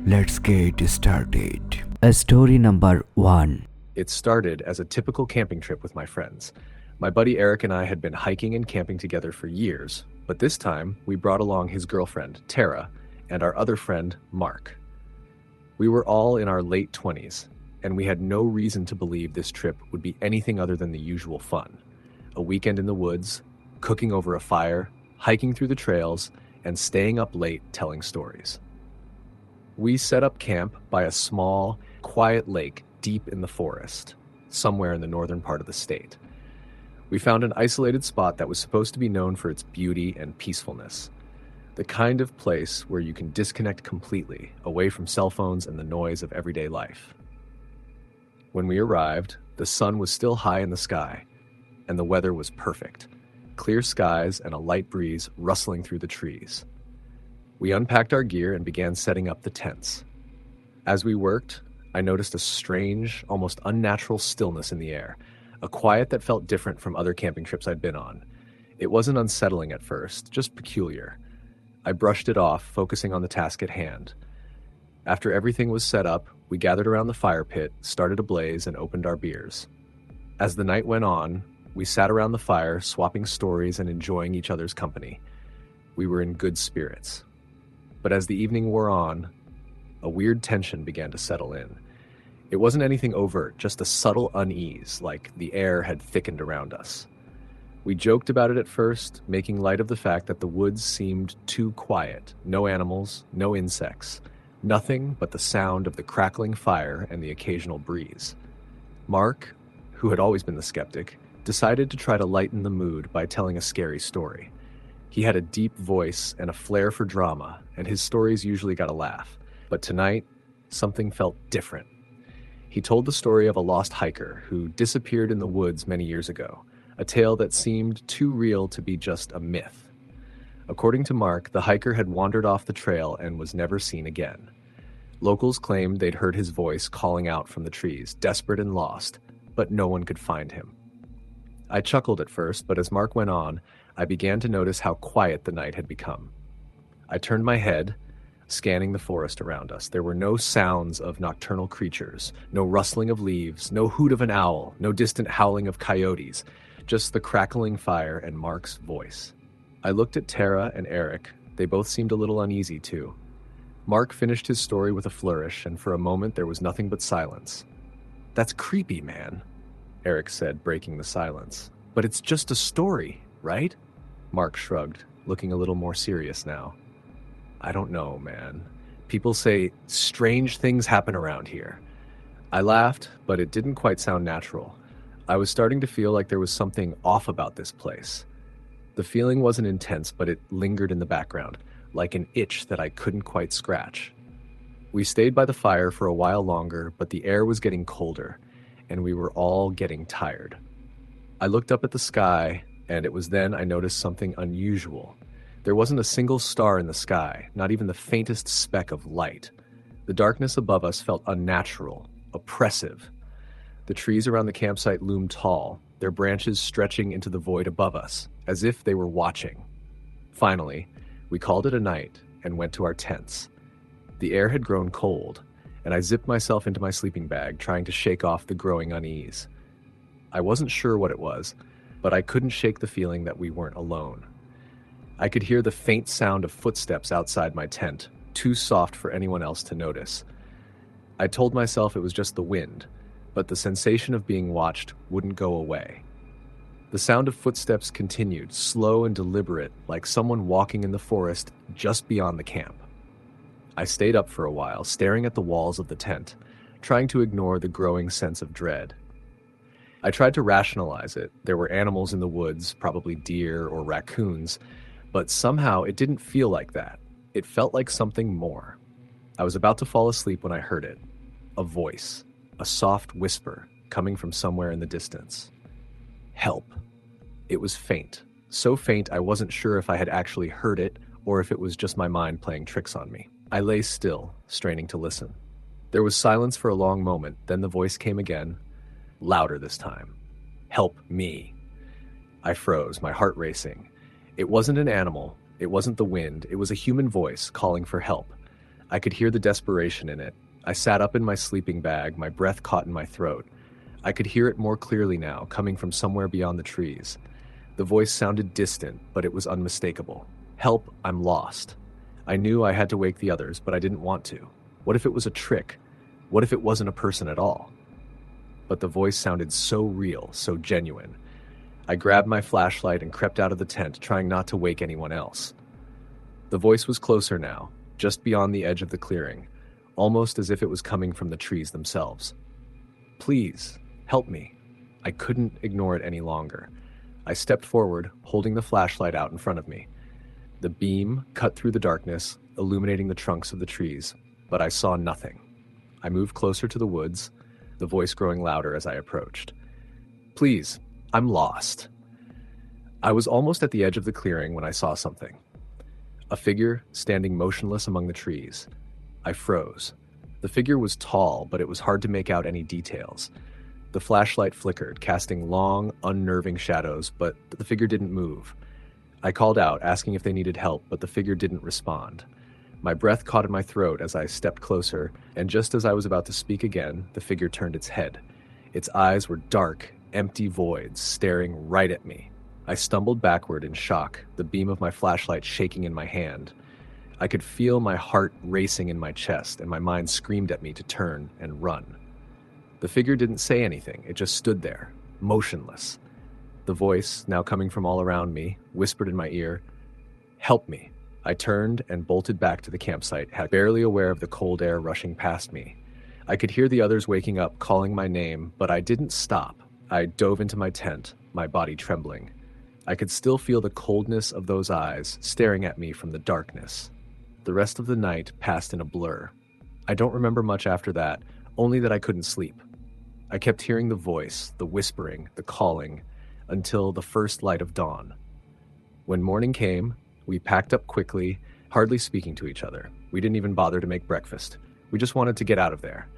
Let's get started. Story number 1. It started as a typical camping trip with my friends. My buddy Eric and I had been hiking and camping together for years, but this time we brought along his girlfriend, Tara, and our other friend, Mark. We were all in our late 20s, and we had no reason to believe this trip would be anything other than the usual fun. A weekend in the woods, cooking over a fire, hiking through the trails, and staying up late telling stories. We set up camp by a small, quiet lake deep in the forest, somewhere in the northern part of the state. We found an isolated spot that was supposed to be known for its beauty and peacefulness. The kind of place where you can disconnect completely, away from cell phones and the noise of everyday life. When we arrived, the sun was still high in the sky, and the weather was perfect. Clear skies and a light breeze rustling through the trees. We unpacked our gear and began setting up the tents. As we worked, I noticed a strange, almost unnatural stillness in the air, a quiet that felt different from other camping trips I'd been on. It wasn't unsettling at first, just peculiar. I brushed it off, focusing on the task at hand. After everything was set up, we gathered around the fire pit, started a blaze, and opened our beers. As the night went on, we sat around the fire, swapping stories and enjoying each other's company. We were in good spirits. But as the evening wore on, a weird tension began to settle in. It wasn't anything overt, just a subtle unease, like the air had thickened around us. We joked about it at first, making light of the fact that the woods seemed too quiet. No animals, no insects, nothing but the sound of the crackling fire and the occasional breeze. Mark, who had always been the skeptic, decided to try to lighten the mood by telling a scary story. He had a deep voice and a flair for drama, and his stories usually got a laugh. But tonight, something felt different. He told the story of a lost hiker who disappeared in the woods many years ago, a tale that seemed too real to be just a myth. According to Mark, the hiker had wandered off the trail and was never seen again. Locals claimed they'd heard his voice calling out from the trees, desperate and lost, but no one could find him. I chuckled at first, but as Mark went on, I began to notice how quiet the night had become. I turned my head, scanning the forest around us. There were no sounds of nocturnal creatures, no rustling of leaves, no hoot of an owl, no distant howling of coyotes, just the crackling fire and Mark's voice. I looked at Tara and Eric. They both seemed a little uneasy too. Mark finished his story with a flourish, and for a moment there was nothing but silence. "That's creepy, man," Eric said, breaking the silence. "But it's just a story, right?" Mark shrugged, looking a little more serious now. "I don't know, man. People say strange things happen around here." I laughed, but it didn't quite sound natural. I was starting to feel like there was something off about this place. The feeling wasn't intense, but it lingered in the background, like an itch that I couldn't quite scratch. We stayed by the fire for a while longer, but the air was getting colder, and we were all getting tired. I looked up at the sky, and it was then I noticed something unusual. There wasn't a single star in the sky, not even the faintest speck of light. The darkness above us felt unnatural, oppressive. The trees around the campsite loomed tall, their branches stretching into the void above us, as if they were watching. Finally, we called it a night and went to our tents. The air had grown cold, and I zipped myself into my sleeping bag, trying to shake off the growing unease. I wasn't sure what it was, but I couldn't shake the feeling that we weren't alone. I could hear the faint sound of footsteps outside my tent, too soft for anyone else to notice. I told myself it was just the wind, but the sensation of being watched wouldn't go away. The sound of footsteps continued, slow and deliberate, like someone walking in the forest just beyond the camp. I stayed up for a while, staring at the walls of the tent, trying to ignore the growing sense of dread. I tried to rationalize it. There were animals in the woods, probably deer or raccoons, but somehow it didn't feel like that. It felt like something more. I was about to fall asleep when I heard it. A voice, a soft whisper, coming from somewhere in the distance. Help. It was faint, so faint I wasn't sure if I had actually heard it or if it was just my mind playing tricks on me. I lay still, straining to listen. There was silence for a long moment, then the voice came again, louder this time. Help me. I froze, my heart racing. It wasn't an animal, it wasn't the wind, it was a human voice calling for help. I could hear the desperation in it. I sat up in my sleeping bag, my breath caught in my throat. I could hear it more clearly now, coming from somewhere beyond the trees. The voice sounded distant, but it was unmistakable. Help, I'm lost. I knew I had to wake the others, but I didn't want to. What if it was a trick? What if it wasn't a person at all? But the voice sounded so real, so genuine. I grabbed my flashlight and crept out of the tent, trying not to wake anyone else. The voice was closer now, just beyond the edge of the clearing, almost as if it was coming from the trees themselves. Please, help me. I couldn't ignore it any longer. I stepped forward, holding the flashlight out in front of me. The beam cut through the darkness, illuminating the trunks of the trees, but I saw nothing. I moved closer to the woods, the voice growing louder as I approached. Please, I'm lost. I was almost at the edge of the clearing when I saw something. A figure standing motionless among the trees. I froze. The figure was tall, but it was hard to make out any details. The flashlight flickered, casting long, unnerving shadows, but the figure didn't move. I called out, asking if they needed help, but the figure didn't respond. My breath caught in my throat as I stepped closer, and just as I was about to speak again, the figure turned its head. Its eyes were dark, empty voids, staring right at me. I stumbled backward in shock, the beam of my flashlight shaking in my hand. I could feel my heart racing in my chest, and my mind screamed at me to turn and run. The figure didn't say anything, it just stood there, motionless. The voice, now coming from all around me, whispered in my ear, "Help me." I turned and bolted back to the campsite, barely aware of the cold air rushing past me. I could hear the others waking up, calling my name, but I didn't stop. I dove into my tent, my body trembling. I could still feel the coldness of those eyes staring at me from the darkness. The rest of the night passed in a blur. I don't remember much after that, only that I couldn't sleep. I kept hearing the voice, the whispering, the calling, until the first light of dawn. When morning came, we packed up quickly, hardly speaking to each other. We didn't even bother to make breakfast. We just wanted to get out of there.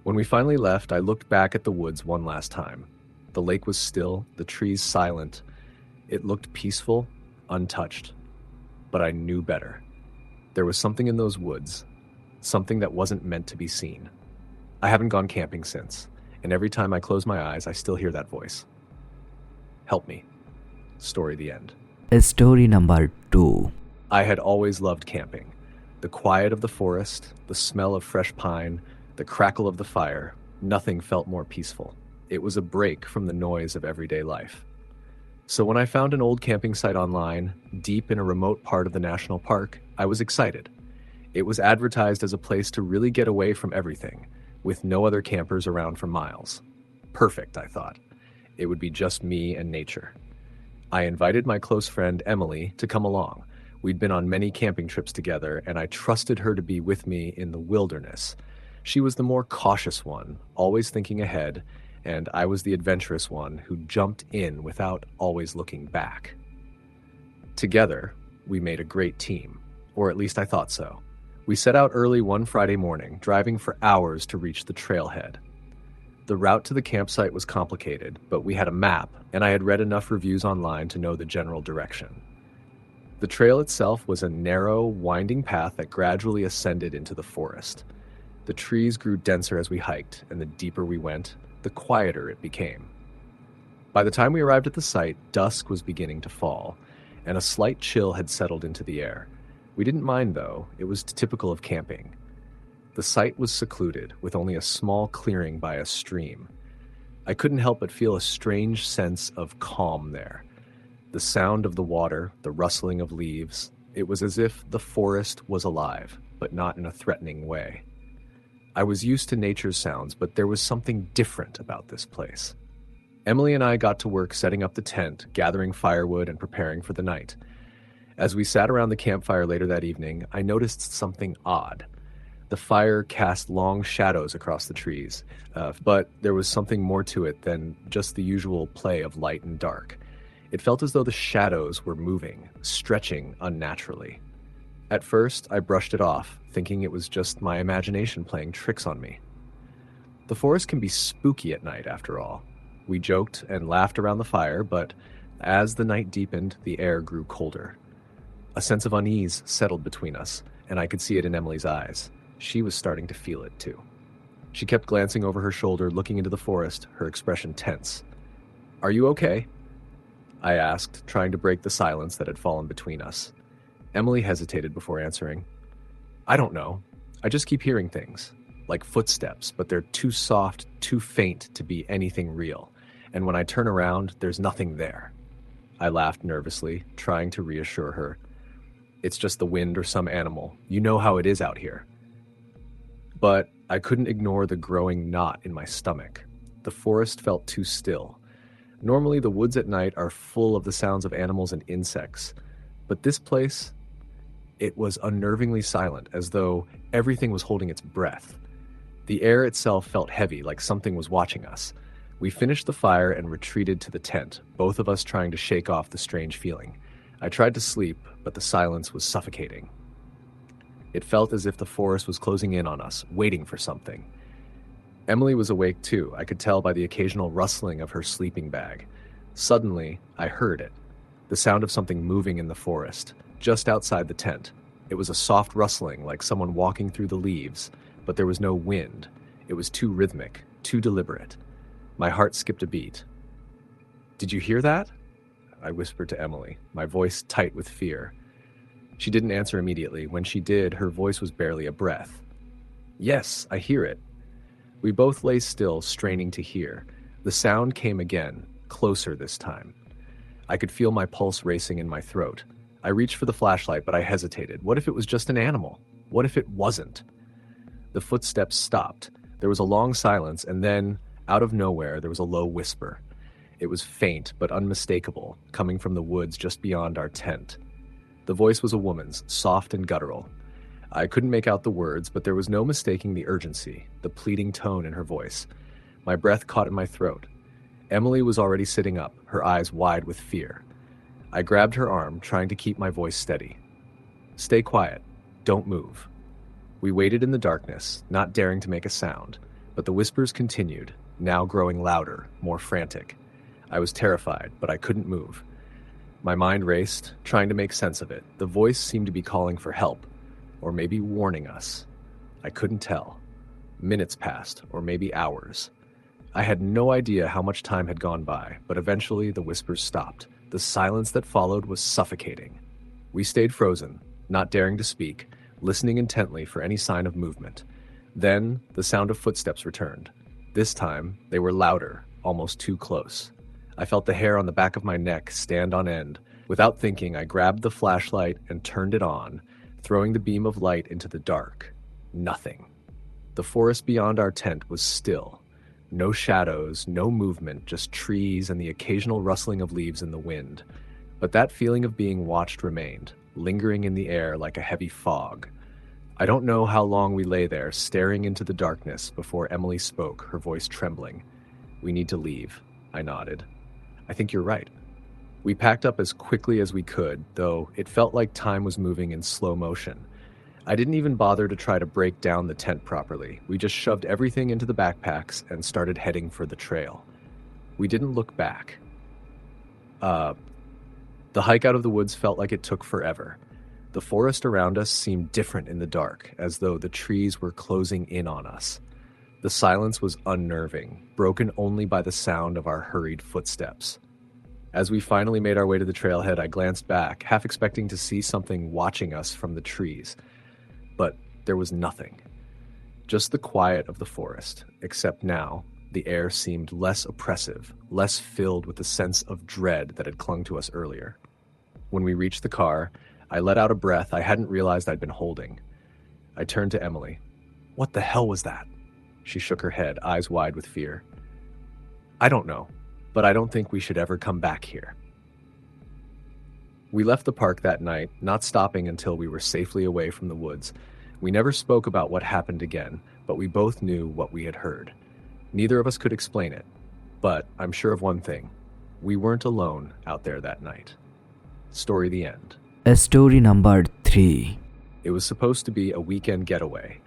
When we finally left, I looked back at the woods one last time. The lake was still, the trees silent. It looked peaceful, untouched. But I knew better. There was something in those woods, something that wasn't meant to be seen. I haven't gone camping since, and every time I close my eyes, I still hear that voice. Help me. Story the end. Story number 2. I had always loved camping. The quiet of the forest, the smell of fresh pine, the crackle of the fire, nothing felt more peaceful. It was a break from the noise of everyday life. So when I found an old camping site online, deep in a remote part of the national park, I was excited. It was advertised as a place to really get away from everything, with no other campers around for miles. Perfect, I thought. It would be just me and nature. I invited my close friend Emily to come along. We'd been on many camping trips together, and I trusted her to be with me in the wilderness. She was the more cautious one, always thinking ahead, and I was the adventurous one who jumped in without always looking back. Together, we made a great team, or at least I thought so. We set out early one Friday morning, driving for hours to reach the trailhead. The route to the campsite was complicated, but we had a map, and I had read enough reviews online to know the general direction. The trail itself was a narrow, winding path that gradually ascended into the forest. The trees grew denser as we hiked, and the deeper we went, the quieter it became. By the time we arrived at the site, dusk was beginning to fall, and a slight chill had settled into the air. We didn't mind, though. It was typical of camping. The site was secluded, with only a small clearing by a stream. I couldn't help but feel a strange sense of calm there. The sound of the water, the rustling of leaves, it was as if the forest was alive, but not in a threatening way. I was used to nature's sounds, but there was something different about this place. Emily and I got to work setting up the tent, gathering firewood, and preparing for the night. As we sat around the campfire later that evening, I noticed something odd. The fire cast long shadows across the trees, but there was something more to it than just the usual play of light and dark. It felt as though the shadows were moving, stretching unnaturally. At first, I brushed it off, thinking it was just my imagination playing tricks on me. The forest can be spooky at night, after all. We joked and laughed around the fire, but as the night deepened, the air grew colder. A sense of unease settled between us, and I could see it in Emily's eyes. She was starting to feel it too. She kept glancing over her shoulder, looking into the forest, her expression tense. "Are you okay?" I asked, trying to break the silence that had fallen between us. Emily hesitated before answering. "I don't know. I just keep hearing things, like footsteps, but they're too soft, too faint to be anything real. And when I turn around, there's nothing there." I laughed nervously, trying to reassure her. "It's just the wind or some animal. You know how it is out here." But I couldn't ignore the growing knot in my stomach. The forest felt too still. Normally, the woods at night are full of the sounds of animals and insects. But this place, it was unnervingly silent, as though everything was holding its breath. The air itself felt heavy, like something was watching us. We finished the fire and retreated to the tent, both of us trying to shake off the strange feeling. I tried to sleep, but the silence was suffocating. It felt as if the forest was closing in on us, waiting for something. Emily was awake too. I could tell by the occasional rustling of her sleeping bag. Suddenly, I heard it. The sound of something moving in the forest, just outside the tent. It was a soft rustling, like someone walking through the leaves, but there was no wind. It was too rhythmic, too deliberate. My heart skipped a beat. "Did you hear that?" I whispered to Emily, my voice tight with fear. She didn't answer immediately. When she did, her voice was barely a breath. "Yes, I hear it." We both lay still, straining to hear. The sound came again, closer this time. I could feel my pulse racing in my throat. I reached for the flashlight, but I hesitated. What if it was just an animal? What if it wasn't? The footsteps stopped. There was a long silence, and then, out of nowhere, there was a low whisper. It was faint, but unmistakable, coming from the woods just beyond our tent. The voice was a woman's, soft and guttural. I couldn't make out the words, but there was no mistaking the urgency, the pleading tone in her voice. My breath caught in my throat. Emily was already sitting up, her eyes wide with fear. I grabbed her arm, trying to keep my voice steady. "Stay quiet. Don't move." We waited in the darkness, not daring to make a sound, but the whispers continued, now growing louder, more frantic. I was terrified, but I couldn't move. My mind raced, trying to make sense of it. The voice seemed to be calling for help, or maybe warning us. I couldn't tell. Minutes passed, or maybe hours. I had no idea how much time had gone by, but eventually the whispers stopped. The silence that followed was suffocating. We stayed frozen, not daring to speak, listening intently for any sign of movement. Then the sound of footsteps returned. This time, they were louder, almost too close. I felt the hair on the back of my neck stand on end. Without thinking, I grabbed the flashlight and turned it on, throwing the beam of light into the dark. Nothing. The forest beyond our tent was still. No shadows, no movement, just trees and the occasional rustling of leaves in the wind. But that feeling of being watched remained, lingering in the air like a heavy fog. I don't know how long we lay there, staring into the darkness, before Emily spoke, her voice trembling. "We need to leave," I nodded. "I think you're right." We packed up as quickly as we could, though it felt like time was moving in slow motion. I didn't even bother to try to break down the tent properly. We just shoved everything into the backpacks and started heading for the trail. We didn't look back. The hike out of the woods felt like it took forever. The forest around us seemed different in the dark, as though the trees were closing in on us. The silence was unnerving, broken only by the sound of our hurried footsteps. As we finally made our way to the trailhead, I glanced back, half expecting to see something watching us from the trees. But there was nothing. Just the quiet of the forest, except now, the air seemed less oppressive, less filled with the sense of dread that had clung to us earlier. When we reached the car, I let out a breath I hadn't realized I'd been holding. I turned to Emily. "What the hell was that?" She shook her head, eyes wide with fear. "I don't know, but I don't think we should ever come back here." We left the park that night, not stopping until we were safely away from the woods. We never spoke about what happened again, but we both knew what we had heard. Neither of us could explain it, but I'm sure of one thing. We weren't alone out there that night. Story the end. Story number 3. It was supposed to be a weekend getaway.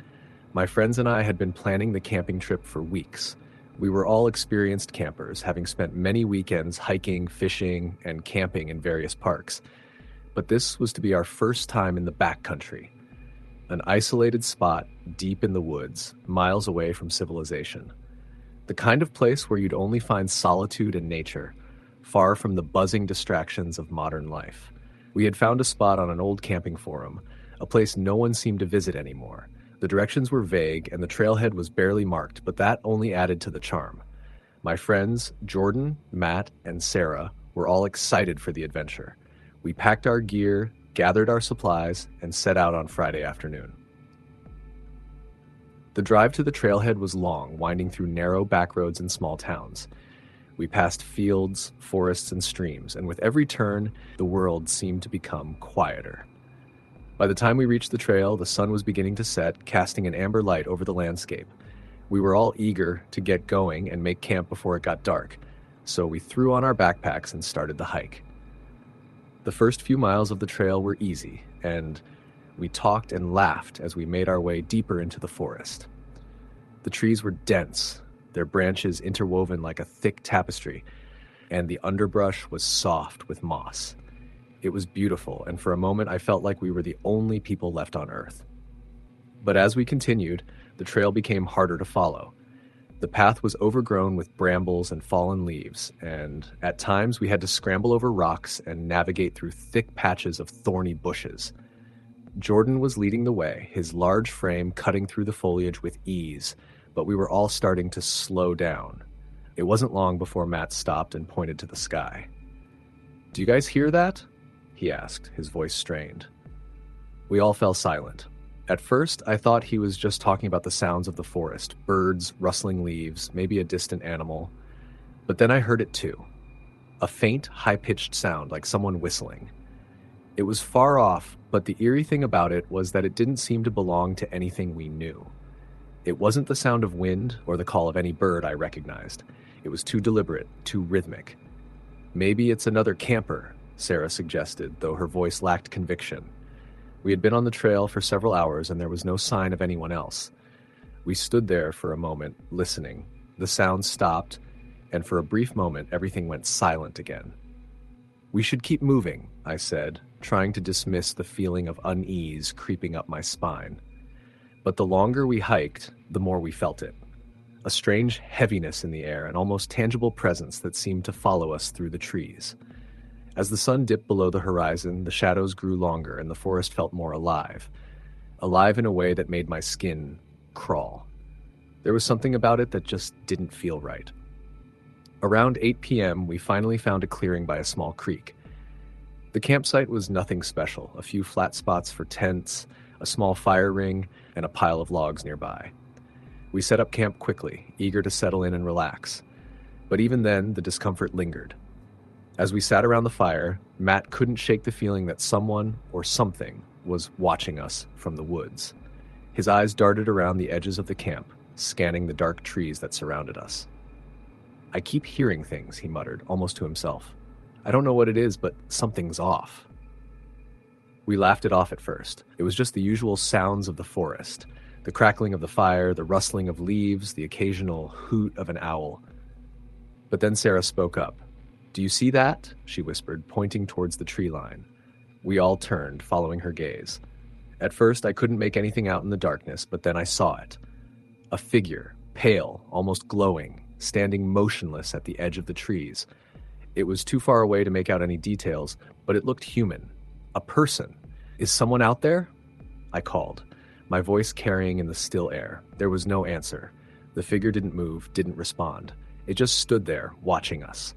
My friends and I had been planning the camping trip for weeks. We were all experienced campers, having spent many weekends hiking, fishing, and camping in various parks. But this was to be our first time in the backcountry. an isolated spot deep in the woods, miles away from civilization. The kind of place where you'd only find solitude and nature, far from the buzzing distractions of modern life. We had found a spot on an old camping forum, a place no one seemed to visit anymore. The directions were vague and the trailhead was barely marked, but that only added to the charm. My friends, Jordan, Matt, and Sarah, were all excited for the adventure. We packed our gear, gathered our supplies, and set out on Friday afternoon. The drive to the trailhead was long, winding through narrow back roads and small towns. We passed fields, forests, and streams, and with every turn, the world seemed to become quieter. By the time we reached the trail, the sun was beginning to set, casting an amber light over the landscape. We were all eager to get going and make camp before it got dark, so we threw on our backpacks and started the hike. The first few miles of the trail were easy, and we talked and laughed as we made our way deeper into the forest. The trees were dense, their branches interwoven like a thick tapestry, and the underbrush was soft with moss. It was beautiful, and for a moment I felt like we were the only people left on Earth. But as we continued, the trail became harder to follow. The path was overgrown with brambles and fallen leaves, and at times we had to scramble over rocks and navigate through thick patches of thorny bushes. Jordan was leading the way, his large frame cutting through the foliage with ease, but we were all starting to slow down. It wasn't long before Matt stopped and pointed to the sky. "Do you guys hear that?" he asked, his voice strained. We all fell silent. At first, I thought he was just talking about the sounds of the forest, birds, rustling leaves, maybe a distant animal. But then I heard it too. A faint, high-pitched sound like someone whistling. It was far off, but the eerie thing about it was that it didn't seem to belong to anything we knew. It wasn't the sound of wind or the call of any bird I recognized. It was too deliberate, too rhythmic. "Maybe it's another camper," Sarah suggested, though her voice lacked conviction. We had been on the trail for several hours and there was no sign of anyone else. We stood there for a moment, listening. The sound stopped, and for a brief moment everything went silent again. "We should keep moving," I said, trying to dismiss the feeling of unease creeping up my spine. But the longer we hiked, the more we felt it. A strange heaviness in the air, an almost tangible presence that seemed to follow us through the trees. As the sun dipped below the horizon, the shadows grew longer and the forest felt more alive. Alive in a way that made my skin crawl. There was something about it that just didn't feel right. Around 8 p.m., we finally found a clearing by a small creek. The campsite was nothing special, a few flat spots for tents, a small fire ring, and a pile of logs nearby. We set up camp quickly, eager to settle in and relax. But even then, the discomfort lingered. As we sat around the fire, Matt couldn't shake the feeling that someone or something was watching us from the woods. His eyes darted around the edges of the camp, scanning the dark trees that surrounded us. "I keep hearing things," he muttered, almost to himself. "I don't know what it is, but something's off." We laughed it off at first. It was just the usual sounds of the forest, the crackling of the fire, the rustling of leaves, the occasional hoot of an owl. But then Sarah spoke up. "Do you see that?" she whispered, pointing towards the tree line. We all turned, following her gaze. At first, I couldn't make anything out in the darkness, but then I saw it. A figure, pale, almost glowing, standing motionless at the edge of the trees. It was too far away to make out any details, but it looked human. A person. "Is someone out there?" I called, my voice carrying in the still air. There was no answer. The figure didn't move, didn't respond. It just stood there, watching us.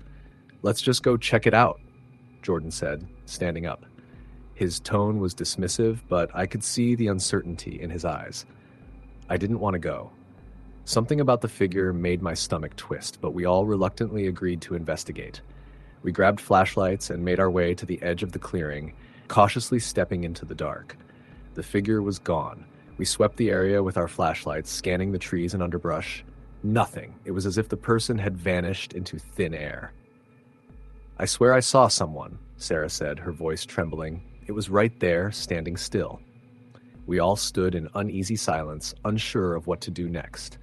"Let's just go check it out," Jordan said, standing up. His tone was dismissive, but I could see the uncertainty in his eyes. I didn't want to go. Something about the figure made my stomach twist, but we all reluctantly agreed to investigate. We grabbed flashlights and made our way to the edge of the clearing, cautiously stepping into the dark. The figure was gone. We swept the area with our flashlights, scanning the trees and underbrush. Nothing. It was as if the person had vanished into thin air. "I swear I saw someone," Sarah said, her voice trembling. "It was right there, standing still." We all stood in uneasy silence, unsure of what to do next.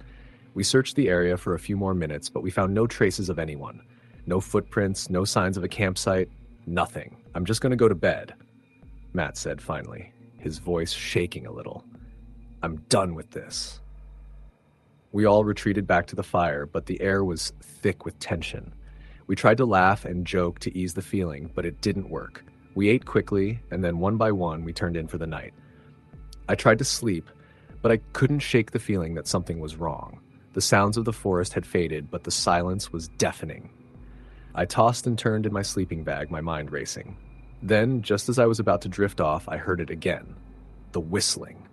We searched the area for a few more minutes, but we found no traces of anyone. No footprints, no signs of a campsite, nothing. "I'm just going to go to bed," Matt said finally, his voice shaking a little. I'm done with this. We all retreated back to the fire, but the air was thick with tension. We tried to laugh and joke to ease the feeling, but it didn't work. We ate quickly, and then one by one, we turned in for the night. I tried to sleep, but I couldn't shake the feeling that something was wrong. The sounds of the forest had faded, but the silence was deafening. I tossed and turned in my sleeping bag, my mind racing. Then, just as I was about to drift off, I heard it again. The whistling.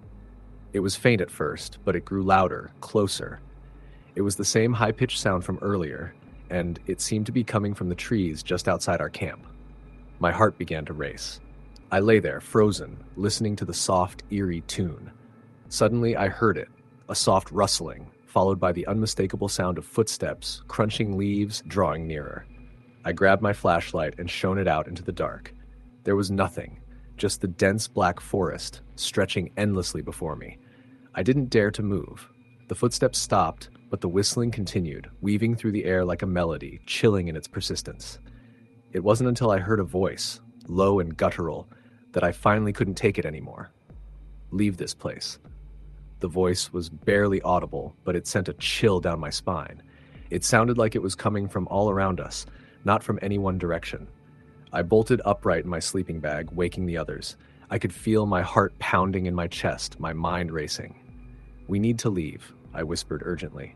It was faint at first, but it grew louder, closer. It was the same high-pitched sound from earlier, and it seemed to be coming from the trees just outside our camp. My heart began to race. I lay there, frozen, listening to the soft, eerie tune. Suddenly, I heard it, a soft rustling, followed by the unmistakable sound of footsteps, crunching leaves, drawing nearer. I grabbed my flashlight and shone it out into the dark. There was nothing, just the dense black forest, stretching endlessly before me. I didn't dare to move. The footsteps stopped, but the whistling continued, weaving through the air like a melody, chilling in its persistence. It wasn't until I heard a voice, low and guttural, that I finally couldn't take it anymore. Leave this place. The voice was barely audible, but it sent a chill down my spine. It sounded like it was coming from all around us, not from any one direction. I bolted upright in my sleeping bag, waking the others. I could feel my heart pounding in my chest, my mind racing. "We need to leave," I whispered urgently.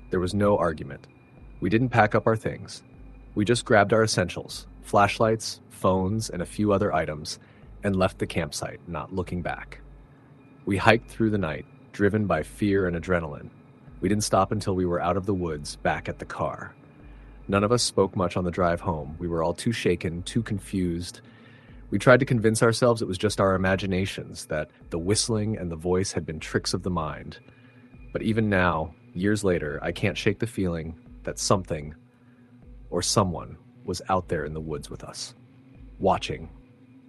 There was no argument. We didn't pack up our things. We just grabbed our essentials, flashlights, phones, and a few other items, and left the campsite, not looking back. We hiked through the night, driven by fear and adrenaline. We didn't stop until we were out of the woods, back at the car. None of us spoke much on the drive home. We were all too shaken, too confused. We tried to convince ourselves it was just our imaginations, that the whistling and the voice had been tricks of the mind. But even now, years later, I can't shake the feeling that something or someone was out there in the woods with us. Watching,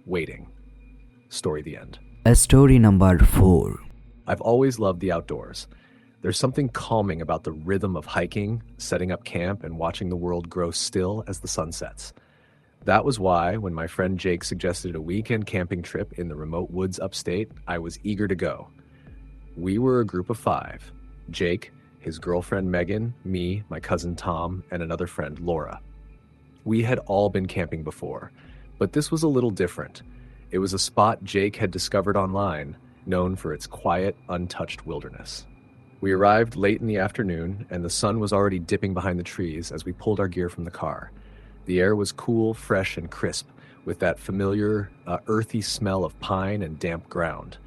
waiting. Story the end. Story number 4. I've always loved the outdoors. There's something calming about the rhythm of hiking, setting up camp, and watching the world grow still as the sun sets. That was why, when my friend Jake suggested a weekend camping trip in the remote woods upstate, I was eager to go. We were a group of 5. Jake, his girlfriend Megan, me, my cousin Tom, and another friend, Laura. We had all been camping before, but this was a little different. It was a spot Jake had discovered online, known for its quiet, untouched wilderness. We arrived late in the afternoon, and the sun was already dipping behind the trees as we pulled our gear from the car. The air was cool, fresh, and crisp, with that familiar, earthy smell of pine and damp ground.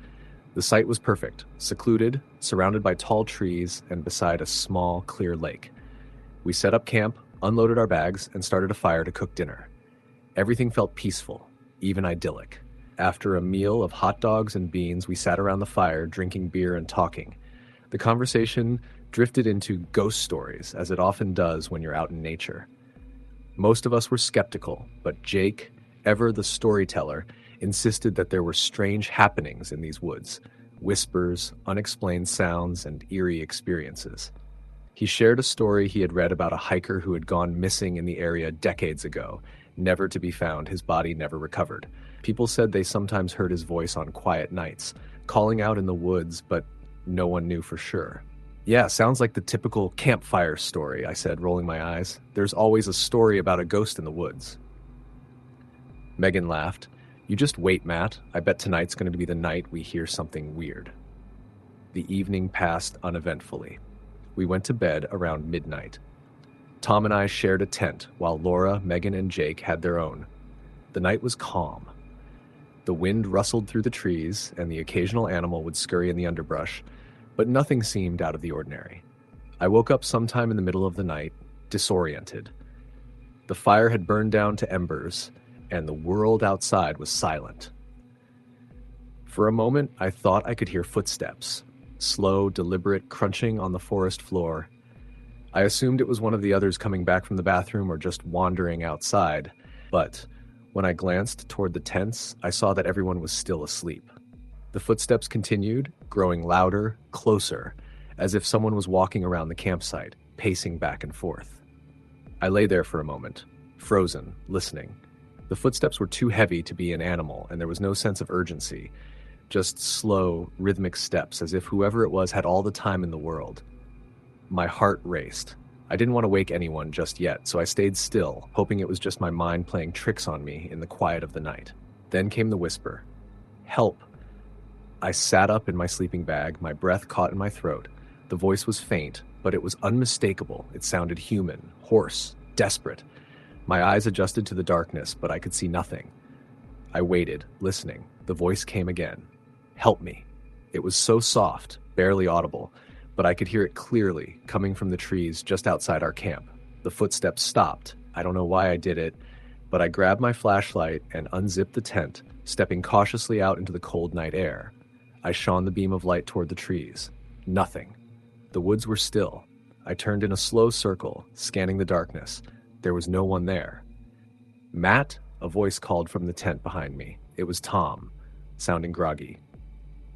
The site was perfect, secluded, surrounded by tall trees, and beside a small, clear lake. We set up camp, unloaded our bags, and started a fire to cook dinner. Everything felt peaceful, even idyllic. After a meal of hot dogs and beans, we sat around the fire, drinking beer and talking. The conversation drifted into ghost stories, as it often does when you're out in nature. Most of us were skeptical, but Jake, ever the storyteller, insisted that there were strange happenings in these woods, whispers, unexplained sounds, and eerie experiences. He shared a story he had read about a hiker who had gone missing in the area decades ago, never to be found, his body never recovered. People said they sometimes heard his voice on quiet nights, calling out in the woods, but no one knew for sure. "Yeah, sounds like the typical campfire story," I said, rolling my eyes. "There's always a story about a ghost in the woods." Megan laughed. "You just wait, Matt. I bet tonight's going to be the night we hear something weird." The evening passed uneventfully. We went to bed around midnight. Tom and I shared a tent, while Laura, Megan, and Jake had their own. The night was calm. The wind rustled through the trees, and the occasional animal would scurry in the underbrush, but nothing seemed out of the ordinary. I woke up sometime in the middle of the night, disoriented. The fire had burned down to embers, and the world outside was silent. For a moment, I thought I could hear footsteps, slow, deliberate crunching on the forest floor. I assumed it was one of the others coming back from the bathroom or just wandering outside, but when I glanced toward the tents, I saw that everyone was still asleep. The footsteps continued, growing louder, closer, as if someone was walking around the campsite, pacing back and forth. I lay there for a moment, frozen, listening. The footsteps were too heavy to be an animal, and there was no sense of urgency, just slow, rhythmic steps as if whoever it was had all the time in the world. My heart raced. I didn't want to wake anyone just yet, so I stayed still, hoping it was just my mind playing tricks on me in the quiet of the night. Then came the whisper. Help. I sat up in my sleeping bag, my breath caught in my throat. The voice was faint, but it was unmistakable. It sounded human, hoarse, desperate. My eyes adjusted to the darkness, but I could see nothing. I waited, listening. The voice came again. Help me. It was so soft, barely audible, but I could hear it clearly, coming from the trees just outside our camp. The footsteps stopped. I don't know why I did it, but I grabbed my flashlight and unzipped the tent, stepping cautiously out into the cold night air. I shone the beam of light toward the trees. Nothing. The woods were still. I turned in a slow circle, scanning the darkness. There was no one there. Matt? A voice called from the tent behind me. It was Tom, sounding groggy.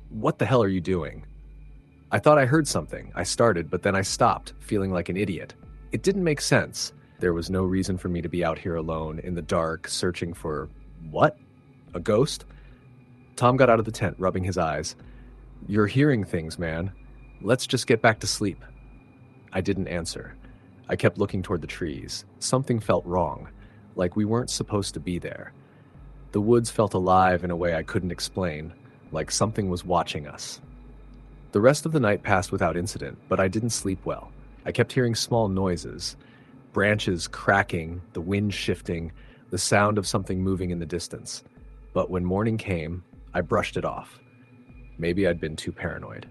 What the hell are you doing? I thought I heard something. I started, but then I stopped, feeling like an idiot. It didn't make sense. There was no reason for me to be out here alone, in the dark, searching for... what? A ghost? Tom got out of the tent, rubbing his eyes. You're hearing things, man. Let's just get back to sleep. I didn't answer. I kept looking toward the trees. Something felt wrong, like we weren't supposed to be there. The woods felt alive in a way I couldn't explain, like something was watching us. The rest of the night passed without incident, but I didn't sleep well. I kept hearing small noises, branches cracking, the wind shifting, the sound of something moving in the distance. But when morning came, I brushed it off. Maybe I'd been too paranoid.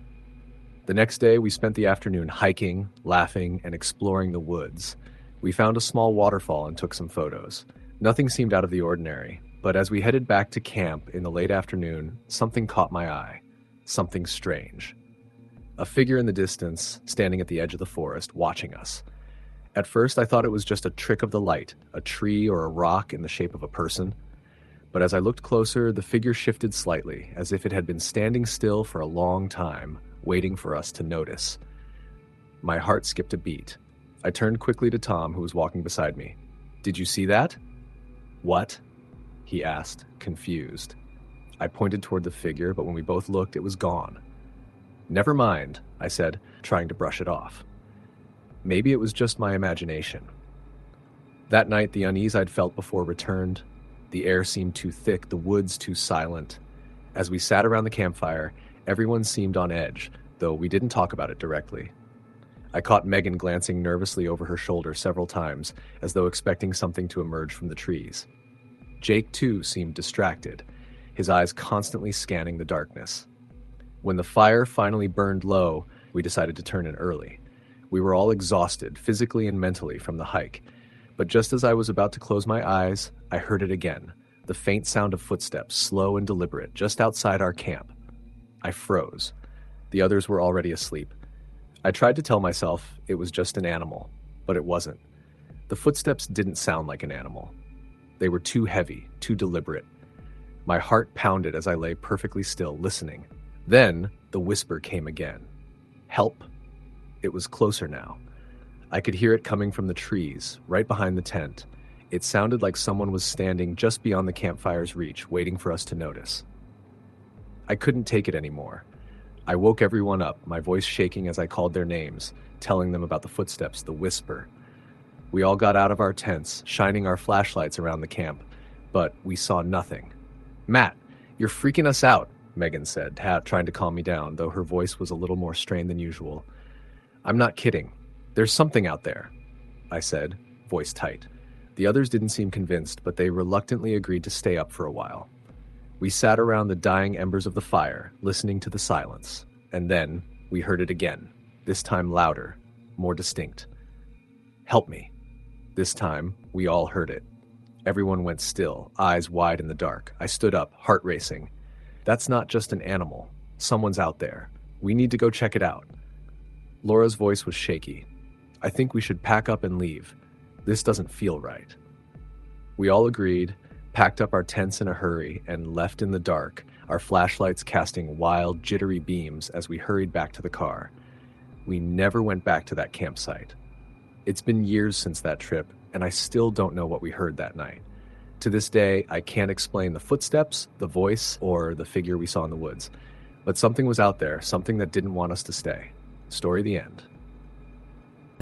The next day, we spent the afternoon hiking, laughing, and exploring the woods. We found a small waterfall and took some photos. Nothing seemed out of the ordinary, but as we headed back to camp in the late afternoon, something caught my eye. Something strange. A figure in the distance, standing at the edge of the forest, watching us. At first, I thought it was just a trick of the light, a tree or a rock in the shape of a person. But as I looked closer, the figure shifted slightly, as if it had been standing still for a long time, waiting for us to notice. My heart skipped a beat. I turned quickly to Tom, who was walking beside me. Did you see that? What? He asked, confused. I pointed toward the figure, but when we both looked, it was gone. Never mind, I said, trying to brush it off. Maybe it was just my imagination. That night, the unease I'd felt before returned. The air seemed too thick, the woods too silent. As we sat around the campfire, everyone seemed on edge, though we didn't talk about it directly. I caught Megan glancing nervously over her shoulder several times, as though expecting something to emerge from the trees. Jake, too, seemed distracted, his eyes constantly scanning the darkness. When the fire finally burned low, we decided to turn in early. We were all exhausted, physically and mentally, from the hike. But just as I was about to close my eyes, I heard it again, the faint sound of footsteps, slow and deliberate, just outside our camp. I froze. The others were already asleep. I tried to tell myself it was just an animal, but it wasn't. The footsteps didn't sound like an animal. They were too heavy, too deliberate. My heart pounded as I lay perfectly still, listening. Then, the whisper came again. Help. It was closer now. I could hear it coming from the trees, right behind the tent. It sounded like someone was standing just beyond the campfire's reach, waiting for us to notice. I couldn't take it anymore. I woke everyone up, my voice shaking as I called their names, telling them about the footsteps, the whisper. We all got out of our tents, shining our flashlights around the camp, but we saw nothing. Matt, you're freaking us out, Megan said, trying to calm me down, though her voice was a little more strained than usual. I'm not kidding. There's something out there, I said, voice tight. The others didn't seem convinced, but they reluctantly agreed to stay up for a while. We sat around the dying embers of the fire, listening to the silence, and then we heard it again, this time louder, more distinct. Help me. This time, we all heard it. Everyone went still, eyes wide in the dark. I stood up, heart racing. That's not just an animal. Someone's out there. We need to go check it out. Laura's voice was shaky. I think we should pack up and leave. This doesn't feel right. We all agreed, packed up our tents in a hurry, and left in the dark, our flashlights casting wild, jittery beams as we hurried back to the car. We never went back to that campsite. It's been years since that trip, and I still don't know what we heard that night. To this day, I can't explain the footsteps, the voice, or the figure we saw in the woods. But something was out there, something that didn't want us to stay. Story the end.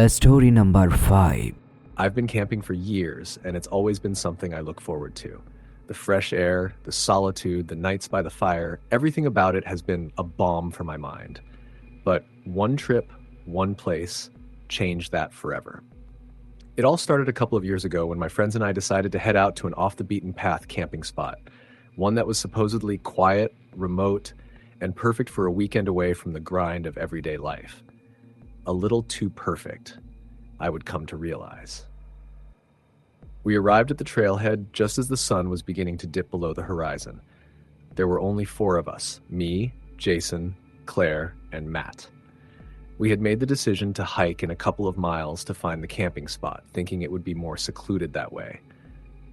Story number 5. I've been camping for years, and it's always been something I look forward to. The fresh air, the solitude, the nights by the fire, everything about it has been a balm for my mind. But one trip, one place, changed that forever. It all started a couple of years ago when my friends and I decided to head out to an off-the-beaten-path camping spot, one that was supposedly quiet, remote, and perfect for a weekend away from the grind of everyday life. A little too perfect, I would come to realize. We arrived at the trailhead just as the sun was beginning to dip below the horizon. There were only 4 of us, me, Jason, Claire, and Matt. We had made the decision to hike in a couple of miles to find the camping spot, thinking it would be more secluded that way.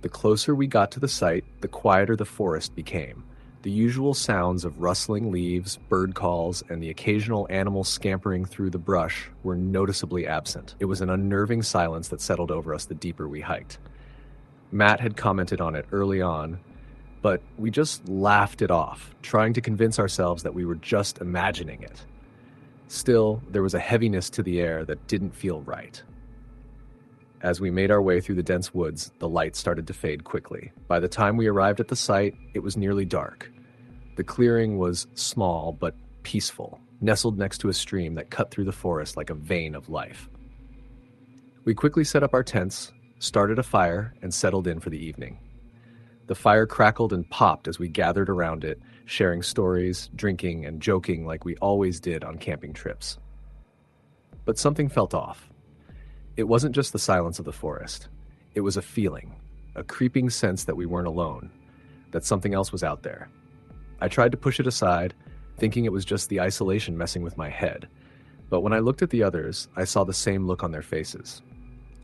The closer we got to the site, the quieter the forest became. The usual sounds of rustling leaves, bird calls, and the occasional animal scampering through the brush were noticeably absent. It was an unnerving silence that settled over us the deeper we hiked. Matt had commented on it early on, but we just laughed it off, trying to convince ourselves that we were just imagining it. Still, there was a heaviness to the air that didn't feel right. As we made our way through the dense woods, the light started to fade quickly. By the time we arrived at the site, it was nearly dark. The clearing was small but peaceful, nestled next to a stream that cut through the forest like a vein of life. We quickly set up our tents, started a fire, and settled in for the evening. The fire crackled and popped as we gathered around it, sharing stories, drinking, and joking like we always did on camping trips. But something felt off. It wasn't just the silence of the forest. It was a feeling, a creeping sense that we weren't alone, that something else was out there. I tried to push it aside, thinking it was just the isolation messing with my head. But when I looked at the others, I saw the same look on their faces.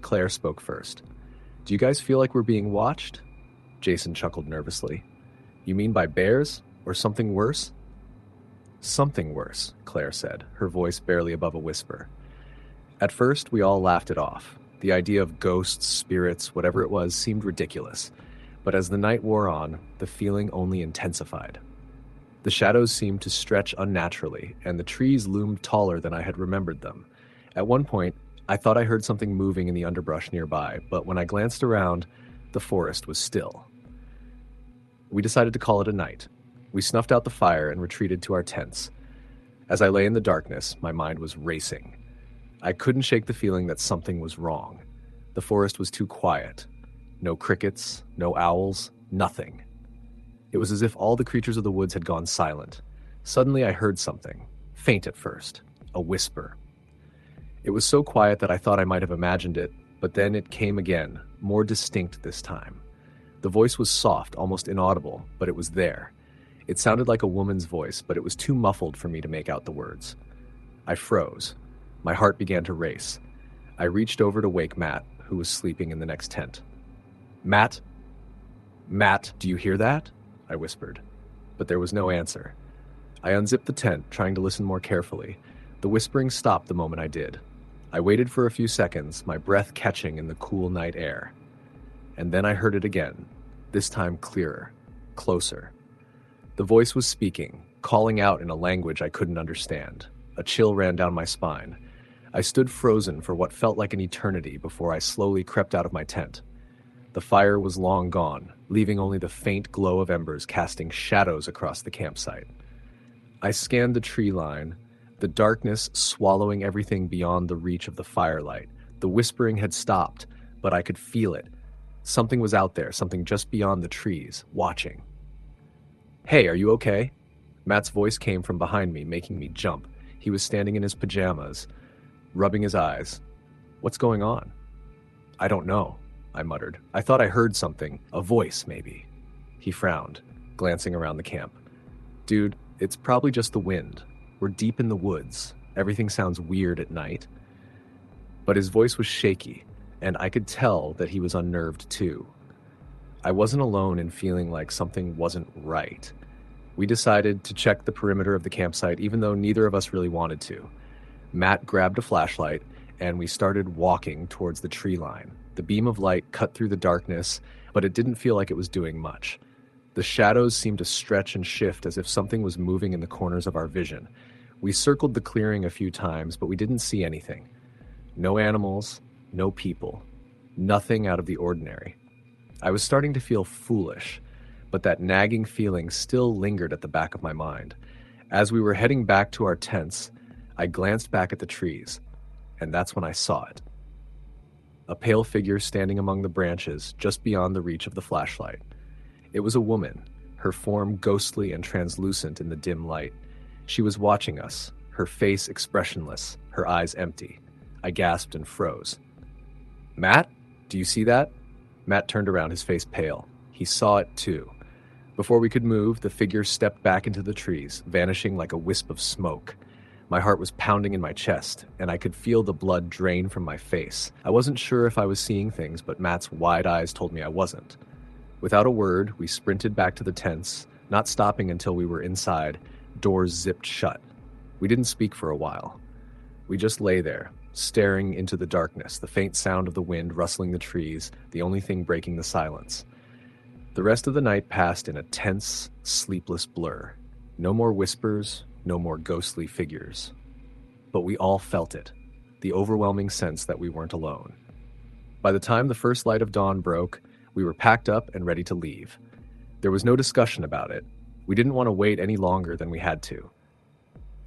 Claire spoke first. "Do you guys feel like we're being watched?" Jason chuckled nervously. "You mean by bears? Or something worse?" "Something worse," Claire said, her voice barely above a whisper. At first, we all laughed it off. The idea of ghosts, spirits, whatever it was, seemed ridiculous. But as the night wore on, the feeling only intensified. The shadows seemed to stretch unnaturally, and the trees loomed taller than I had remembered them. At one point, I thought I heard something moving in the underbrush nearby, but when I glanced around, the forest was still. We decided to call it a night. We snuffed out the fire and retreated to our tents. As I lay in the darkness, my mind was racing. I couldn't shake the feeling that something was wrong. The forest was too quiet. No crickets, no owls, nothing. It was as if all the creatures of the woods had gone silent. Suddenly I heard something, faint at first, a whisper. It was so quiet that I thought I might have imagined it, but then it came again, more distinct this time. The voice was soft, almost inaudible, but it was there. It sounded like a woman's voice, but it was too muffled for me to make out the words. I froze. My heart began to race. I reached over to wake Matt, who was sleeping in the next tent. Matt, do you hear that?" I whispered. But there was no answer. I unzipped the tent, trying to listen more carefully. The whispering stopped the moment I did. I waited for a few seconds, my breath catching in the cool night air. And then I heard it again, this time clearer, closer. The voice was speaking, calling out in a language I couldn't understand. A chill ran down my spine. I stood frozen for what felt like an eternity before I slowly crept out of my tent. The fire was long gone, leaving only the faint glow of embers casting shadows across the campsite. I scanned the tree line, the darkness swallowing everything beyond the reach of the firelight. The whispering had stopped, but I could feel it. Something was out there, something just beyond the trees, watching. "Hey, are you okay?" Matt's voice came from behind me, making me jump. He was standing in his pajamas, rubbing his eyes. "What's going on?" "I don't know," I muttered. "I thought I heard something. A voice, maybe." He frowned, glancing around the camp. "Dude, it's probably just the wind. We're deep in the woods. Everything sounds weird at night." But his voice was shaky, and I could tell that he was unnerved too. I wasn't alone in feeling like something wasn't right. We decided to check the perimeter of the campsite, even though neither of us really wanted to. Matt grabbed a flashlight, and we started walking towards the tree line. The beam of light cut through the darkness, but it didn't feel like it was doing much. The shadows seemed to stretch and shift as if something was moving in the corners of our vision. We circled the clearing a few times, but we didn't see anything. No animals, no people, nothing out of the ordinary. I was starting to feel foolish, but that nagging feeling still lingered at the back of my mind. As we were heading back to our tents, I glanced back at the trees, and that's when I saw it. A pale figure standing among the branches just beyond the reach of the flashlight. It was a woman, her form ghostly and translucent in the dim light. She was watching us, her face expressionless, her eyes empty. I gasped and froze. "Matt, do you see that?" Matt turned around, his face pale. He saw it too. Before we could move, the figure stepped back into the trees, vanishing like a wisp of smoke. My heart was pounding in my chest, and I could feel the blood drain from my face. I wasn't sure if I was seeing things, but Matt's wide eyes told me I wasn't. Without a word, we sprinted back to the tents, not stopping until we were inside, doors zipped shut. We didn't speak for a while. We just lay there, staring into the darkness, the faint sound of the wind rustling the trees, the only thing breaking the silence. The rest of the night passed in a tense, sleepless blur. No more whispers, no more ghostly figures. But we all felt it, the overwhelming sense that we weren't alone. By the time the first light of dawn broke, we were packed up and ready to leave. There was no discussion about it. We didn't want to wait any longer than we had to.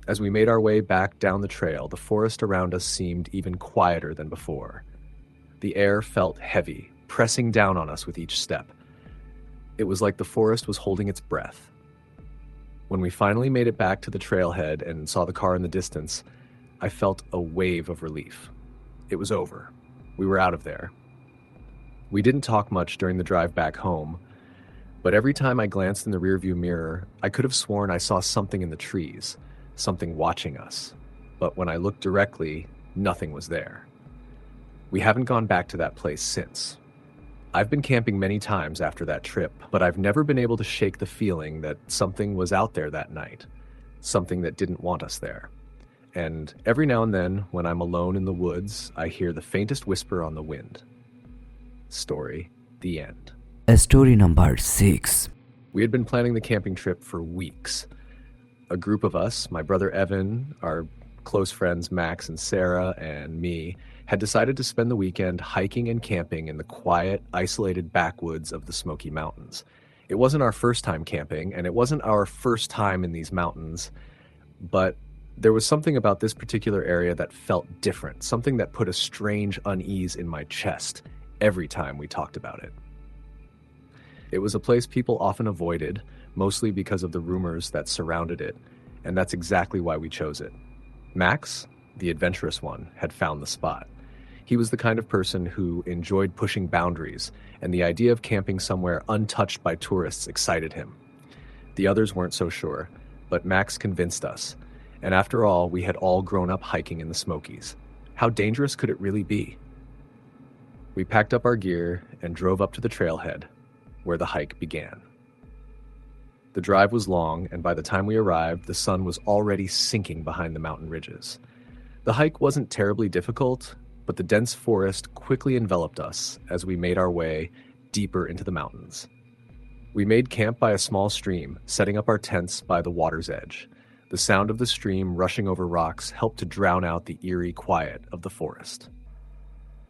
As we made our way back down the trail, the forest around us seemed even quieter than before. The air felt heavy, pressing down on us with each step. It was like the forest was holding its breath. When we finally made it back to the trailhead and saw the car in the distance, I felt a wave of relief. It was over. We were out of there. We didn't talk much during the drive back home, but every time I glanced in the rearview mirror, I could have sworn I saw something in the trees, something watching us. But when I looked directly, nothing was there. We haven't gone back to that place since. I've been camping many times after that trip, but I've never been able to shake the feeling that something was out there that night, something that didn't want us there. And every now and then, when I'm alone in the woods, I hear the faintest whisper on the wind. Story, the end. Story number 6. We had been planning the camping trip for weeks. A group of us, my brother Evan, our close friends Max and Sarah, and me, had decided to spend the weekend hiking and camping in the quiet, isolated backwoods of the Smoky Mountains. It wasn't our first time camping, and it wasn't our first time in these mountains, but there was something about this particular area that felt different, something that put a strange unease in my chest every time we talked about it. It was a place people often avoided, mostly because of the rumors that surrounded it, and that's exactly why we chose it. Max, the adventurous one, had found the spot. He was the kind of person who enjoyed pushing boundaries, and the idea of camping somewhere untouched by tourists excited him. The others weren't so sure, but Max convinced us. And after all, we had all grown up hiking in the Smokies. How dangerous could it really be? We packed up our gear and drove up to the trailhead, where the hike began. The drive was long, and by the time we arrived, the sun was already sinking behind the mountain ridges. The hike wasn't terribly difficult, but the dense forest quickly enveloped us as we made our way deeper into the mountains. We made camp by a small stream, setting up our tents by the water's edge. The sound of the stream rushing over rocks helped to drown out the eerie quiet of the forest.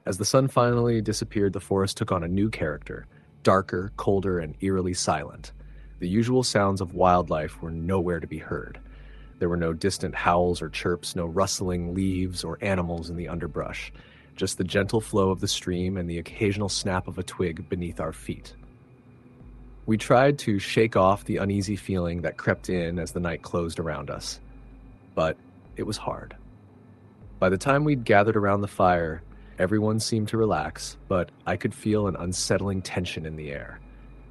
As the sun finally disappeared, the forest took on a new character, darker, colder, and eerily silent. The usual sounds of wildlife were nowhere to be heard. There were no distant howls or chirps, no rustling leaves or animals in the underbrush, just the gentle flow of the stream and the occasional snap of a twig beneath our feet. We tried to shake off the uneasy feeling that crept in as the night closed around us, but it was hard. By the time we'd gathered around the fire, everyone seemed to relax, but I could feel an unsettling tension in the air.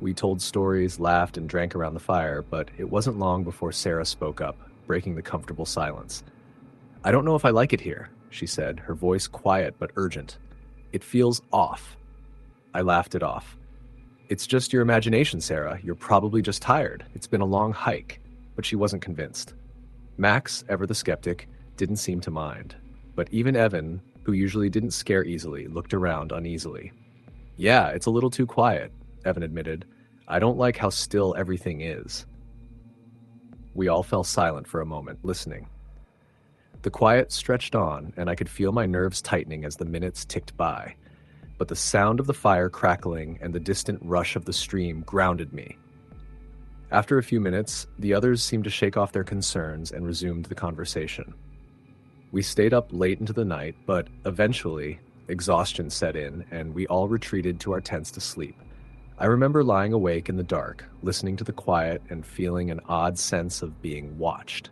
We told stories, laughed, and drank around the fire, but it wasn't long before Sarah spoke up, breaking the comfortable silence. "I don't know if I like it here," she said, her voice quiet but urgent. "It feels off." I laughed it off. "It's just your imagination, Sarah. You're probably just tired. It's been a long hike." But she wasn't convinced. Max, ever the skeptic, didn't seem to mind. But even Evan, who usually didn't scare easily, looked around uneasily. "Yeah, it's a little too quiet," Evan admitted. "I don't like how still everything is." We all fell silent for a moment, listening. The quiet stretched on, and I could feel my nerves tightening as the minutes ticked by. But the sound of the fire crackling and the distant rush of the stream grounded me. After a few minutes, the others seemed to shake off their concerns and resumed the conversation. We stayed up late into the night, but eventually, exhaustion set in, and we all retreated to our tents to sleep. I remember lying awake in the dark, listening to the quiet and feeling an odd sense of being watched.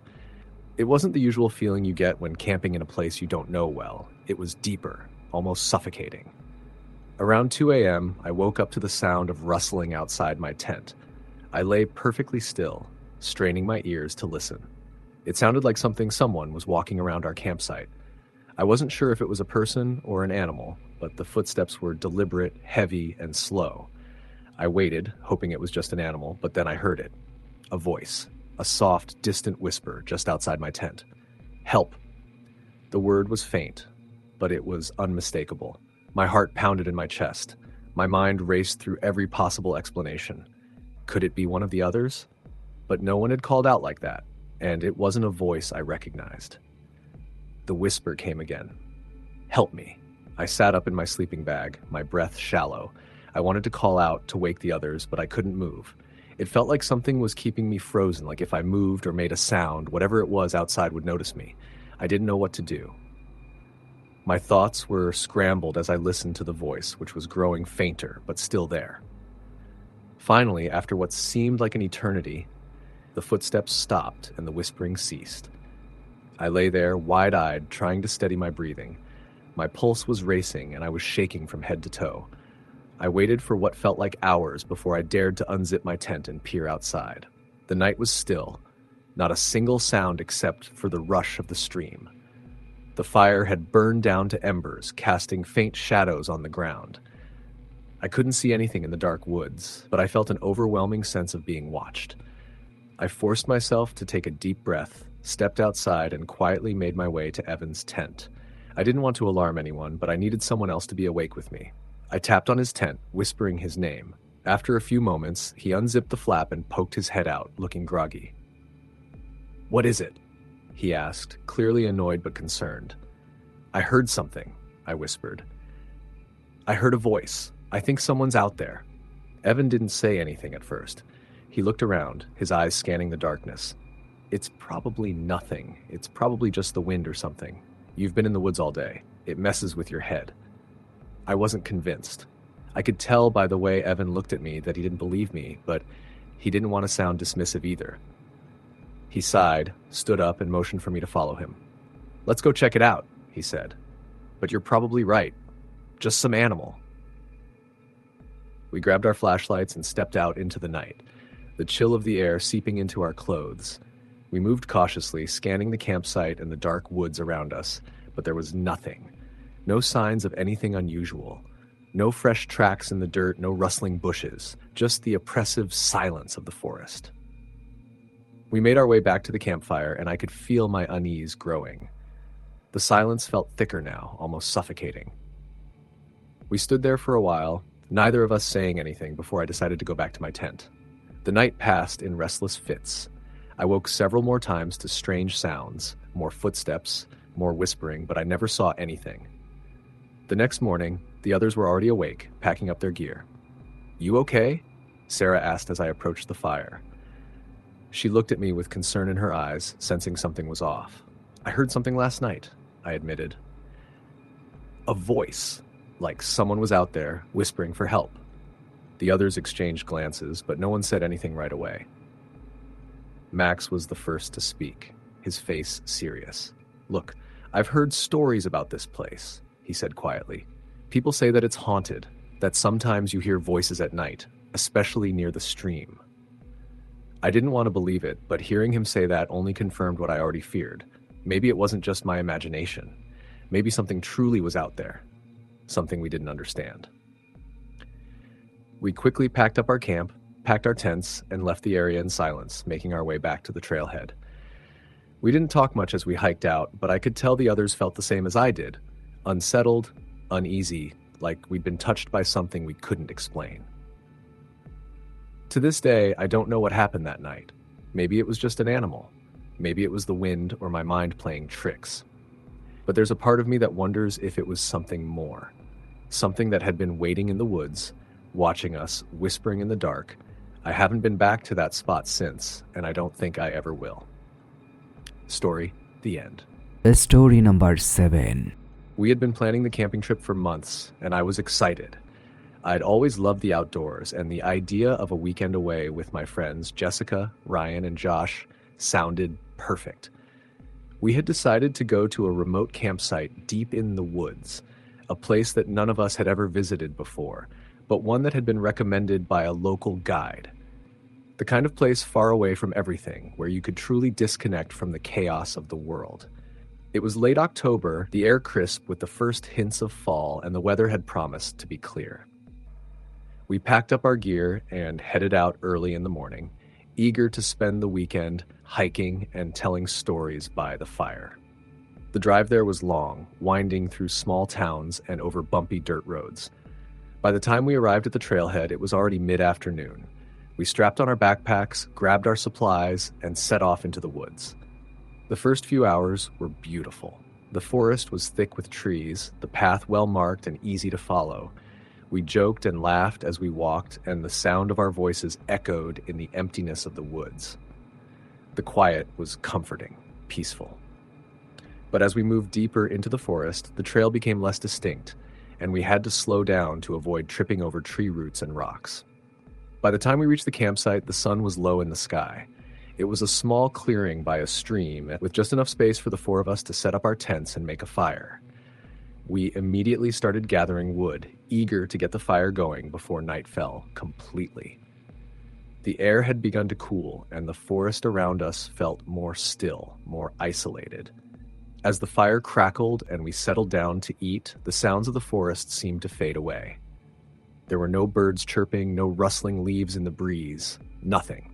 It wasn't the usual feeling you get when camping in a place you don't know well. It was deeper, almost suffocating. Around 2 a.m., I woke up to the sound of rustling outside my tent. I lay perfectly still, straining my ears to listen. It sounded like someone was walking around our campsite. I wasn't sure if it was a person or an animal, but the footsteps were deliberate, heavy, and slow. I waited, hoping it was just an animal, but then I heard it. A voice. A soft, distant whisper just outside my tent. "Help." The word was faint, but it was unmistakable. My heart pounded in my chest. My mind raced through every possible explanation. Could it be one of the others? But no one had called out like that, and it wasn't a voice I recognized. The whisper came again. "Help me." I sat up in my sleeping bag, my breath shallow. I wanted to call out to wake the others, but I couldn't move. It felt like something was keeping me frozen, like if I moved or made a sound, whatever it was outside would notice me. I didn't know what to do. My thoughts were scrambled as I listened to the voice, which was growing fainter, but still there. Finally, after what seemed like an eternity, the footsteps stopped and the whispering ceased. I lay there, wide-eyed, trying to steady my breathing. My pulse was racing and I was shaking from head to toe. I waited for what felt like hours before I dared to unzip my tent and peer outside. The night was still, not a single sound except for the rush of the stream. The fire had burned down to embers, casting faint shadows on the ground. I couldn't see anything in the dark woods, but I felt an overwhelming sense of being watched. I forced myself to take a deep breath, stepped outside, and quietly made my way to Evan's tent. I didn't want to alarm anyone, but I needed someone else to be awake with me. I tapped on his tent, whispering his name. After a few moments, he unzipped the flap and poked his head out, looking groggy. "What is it?" he asked, clearly annoyed but concerned. "I heard something," I whispered. "I heard a voice. I think someone's out there." Evan didn't say anything at first. He looked around, his eyes scanning the darkness. "It's probably nothing. It's probably just the wind or something. You've been in the woods all day. It messes with your head." I wasn't convinced. I could tell by the way Evan looked at me that he didn't believe me, but he didn't want to sound dismissive either. He sighed, stood up, and motioned for me to follow him. "Let's go check it out," he said. "But you're probably right. Just some animal." We grabbed our flashlights and stepped out into the night, the chill of the air seeping into our clothes. We moved cautiously, scanning the campsite and the dark woods around us, but there was nothing. No signs of anything unusual. No fresh tracks in the dirt, no rustling bushes, just the oppressive silence of the forest. We made our way back to the campfire, and I could feel my unease growing. The silence felt thicker now, almost suffocating. We stood there for a while, neither of us saying anything before I decided to go back to my tent. The night passed in restless fits. I woke several more times to strange sounds, more footsteps, more whispering, but I never saw anything. The next morning, the others were already awake, packing up their gear. "You okay?" Sarah asked as I approached the fire. She looked at me with concern in her eyes, sensing something was off. "I heard something last night," I admitted. A voice, like someone was out there, whispering for help. The others exchanged glances, but no one said anything right away. Max was the first to speak, his face serious. "Look, I've heard stories about this place," he said quietly. "People say that it's haunted, that sometimes you hear voices at night, especially near the stream." I didn't want to believe it, but hearing him say that only confirmed what I already feared. Maybe it wasn't just my imagination. Maybe something truly was out there. Something we didn't understand. We quickly packed up our camp, packed our tents, and left the area in silence, making our way back to the trailhead. We didn't talk much as we hiked out, but I could tell the others felt the same as I did. unsettled, uneasy, like we'd been touched by something we couldn't explain. To this day, I don't know what happened that night. Maybe it was just an animal. Maybe it was the wind or my mind playing tricks. But there's a part of me that wonders if it was something more. Something that had been waiting in the woods, watching us, whispering in the dark. I haven't been back to that spot since, and I don't think I ever will. Story, the end. Story number 7. We had been planning the camping trip for months, and I was excited. I'd always loved the outdoors, and the idea of a weekend away with my friends Jessica, Ryan, and Josh sounded perfect. We had decided to go to a remote campsite deep in the woods, a place that none of us had ever visited before, but one that had been recommended by a local guide. The kind of place far away from everything, where you could truly disconnect from the chaos of the world. It was late October, the air crisp with the first hints of fall, and the weather had promised to be clear. We packed up our gear and headed out early in the morning, eager to spend the weekend hiking and telling stories by the fire. The drive there was long, winding through small towns and over bumpy dirt roads. By the time we arrived at the trailhead, it was already mid-afternoon. We strapped on our backpacks, grabbed our supplies, and set off into the woods. The first few hours were beautiful. The forest was thick with trees, the path well-marked and easy to follow. We joked and laughed as we walked, and the sound of our voices echoed in the emptiness of the woods. The quiet was comforting, peaceful. But as we moved deeper into the forest, the trail became less distinct, and we had to slow down to avoid tripping over tree roots and rocks. By the time we reached the campsite, the sun was low in the sky. It was a small clearing by a stream, with just enough space for the four of us to set up our tents and make a fire. We immediately started gathering wood, eager to get the fire going before night fell completely. The air had begun to cool, and the forest around us felt more still, more isolated. As the fire crackled and we settled down to eat, the sounds of the forest seemed to fade away. There were no birds chirping, no rustling leaves in the breeze, nothing.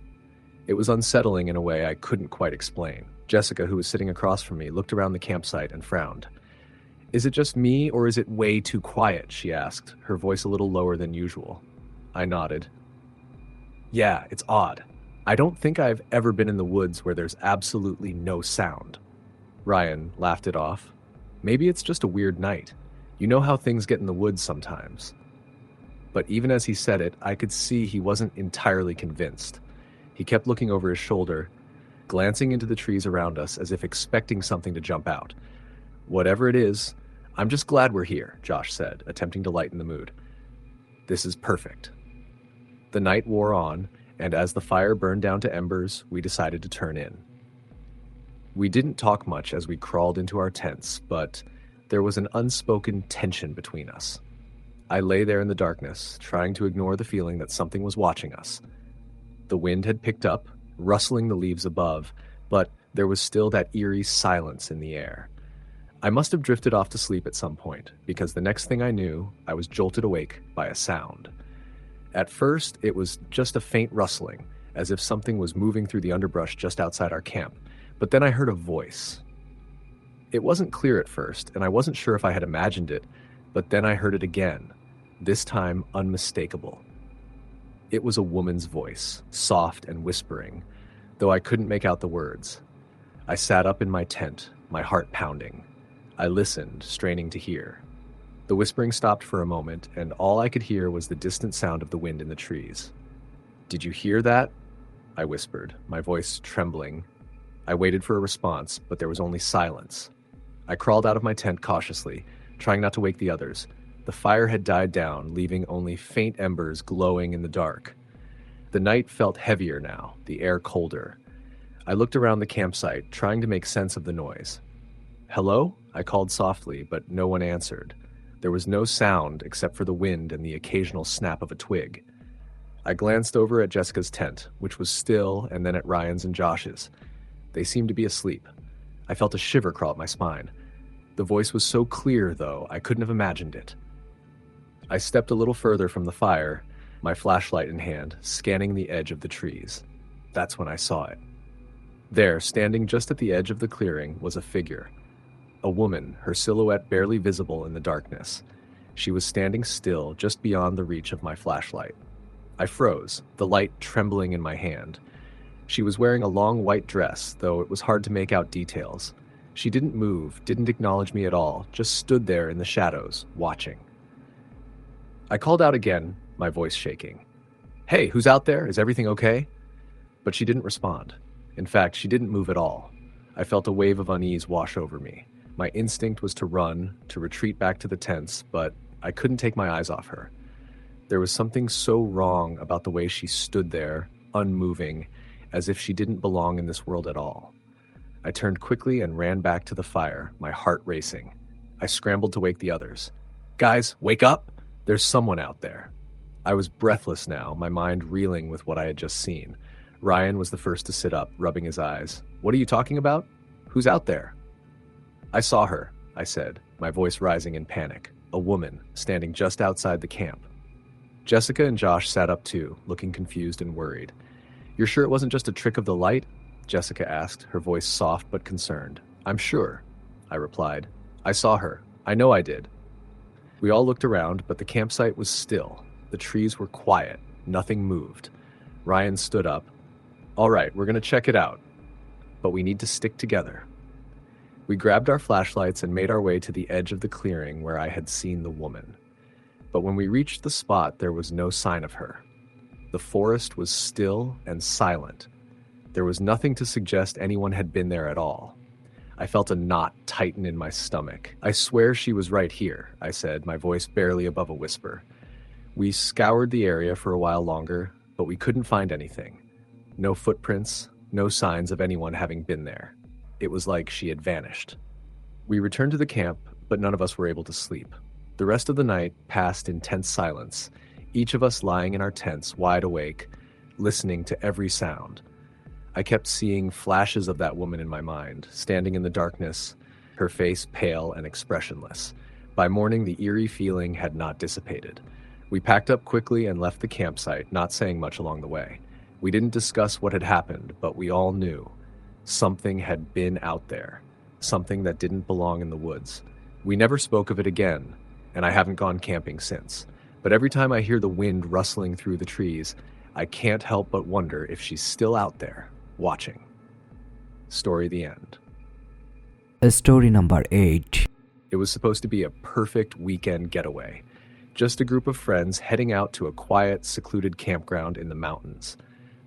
It was unsettling in a way I couldn't quite explain. Jessica, who was sitting across from me, looked around the campsite and frowned. "Is it just me, or is it way too quiet?" she asked, her voice a little lower than usual. I nodded. "Yeah, it's odd. I don't think I've ever been in the woods where there's absolutely no sound." Ryan laughed it off. "Maybe it's just a weird night. You know how things get in the woods sometimes." But even as he said it, I could see he wasn't entirely convinced. He kept looking over his shoulder, glancing into the trees around us as if expecting something to jump out. "Whatever it is, I'm just glad we're here," Josh said, attempting to lighten the mood. "This is perfect." The night wore on, and as the fire burned down to embers, we decided to turn in. We didn't talk much as we crawled into our tents, but there was an unspoken tension between us. I lay there in the darkness, trying to ignore the feeling that something was watching us. The wind had picked up, rustling the leaves above, but there was still that eerie silence in the air. I must have drifted off to sleep at some point, because the next thing I knew, I was jolted awake by a sound. At first, it was just a faint rustling, as if something was moving through the underbrush just outside our camp, but then I heard a voice. It wasn't clear at first, and I wasn't sure if I had imagined it, but then I heard it again, this time unmistakable. It was a woman's voice, soft and whispering, though I couldn't make out the words. I sat up in my tent, my heart pounding. I listened, straining to hear. The whispering stopped for a moment, and all I could hear was the distant sound of the wind in the trees. "Did you hear that?" I whispered, my voice trembling. I waited for a response, but there was only silence. I crawled out of my tent cautiously, trying not to wake the others. The fire had died down, leaving only faint embers glowing in the dark. The night felt heavier now, the air colder. I looked around the campsite, trying to make sense of the noise. "Hello?" I called softly, but no one answered. There was no sound except for the wind and the occasional snap of a twig. I glanced over at Jessica's tent, which was still, and then at Ryan's and Josh's. They seemed to be asleep. I felt a shiver crawl up my spine. The voice was so clear, though, I couldn't have imagined it. I stepped a little further from the fire, my flashlight in hand, scanning the edge of the trees. That's when I saw it. There, standing just at the edge of the clearing, was a figure. A woman, her silhouette barely visible in the darkness. She was standing still just beyond the reach of my flashlight. I froze, the light trembling in my hand. She was wearing a long white dress, though it was hard to make out details. She didn't move, didn't acknowledge me at all, just stood there in the shadows, watching. I called out again, my voice shaking. "Hey, who's out there? Is everything okay?" But she didn't respond. In fact, she didn't move at all. I felt a wave of unease wash over me. My instinct was to run, to retreat back to the tents, but I couldn't take my eyes off her. There was something so wrong about the way she stood there, unmoving, as if she didn't belong in this world at all. I turned quickly and ran back to the fire, my heart racing. I scrambled to wake the others. "Guys, wake up! There's someone out there." I was breathless now, my mind reeling with what I had just seen. Ryan was the first to sit up, rubbing his eyes. "What are you talking about? Who's out there?" "I saw her," I said, my voice rising in panic. A woman, standing just outside the camp. Jessica and Josh sat up too, looking confused and worried. "You're sure it wasn't just a trick of the light?" Jessica asked, her voice soft but concerned. "I'm sure," I replied. "I saw her. I know I did." We all looked around, but the campsite was still. The trees were quiet. Nothing moved. Ryan stood up. "All right, we're going to check it out. But we need to stick together." We grabbed our flashlights and made our way to the edge of the clearing where I had seen the woman. But when we reached the spot, there was no sign of her. The forest was still and silent. There was nothing to suggest anyone had been there at all. I felt a knot tighten in my stomach. "I swear she was right here," I said, my voice barely above a whisper. We scoured the area for a while longer, but we couldn't find anything. No footprints, no signs of anyone having been there. It was like she had vanished. We returned to the camp, but none of us were able to sleep. The rest of the night passed in tense silence, each of us lying in our tents, wide awake, listening to every sound. I kept seeing flashes of that woman in my mind, standing in the darkness, her face pale and expressionless. By morning, the eerie feeling had not dissipated. We packed up quickly and left the campsite, not saying much along the way. We didn't discuss what had happened, but we all knew. Something had been out there, something that didn't belong in the woods. We never spoke of it again, and I haven't gone camping since. But every time I hear the wind rustling through the trees, I can't help but wonder if she's still out there, watching. Story the end. Story number 8. It was supposed to be a perfect weekend getaway. Just a group of friends heading out to a quiet, secluded campground in the mountains.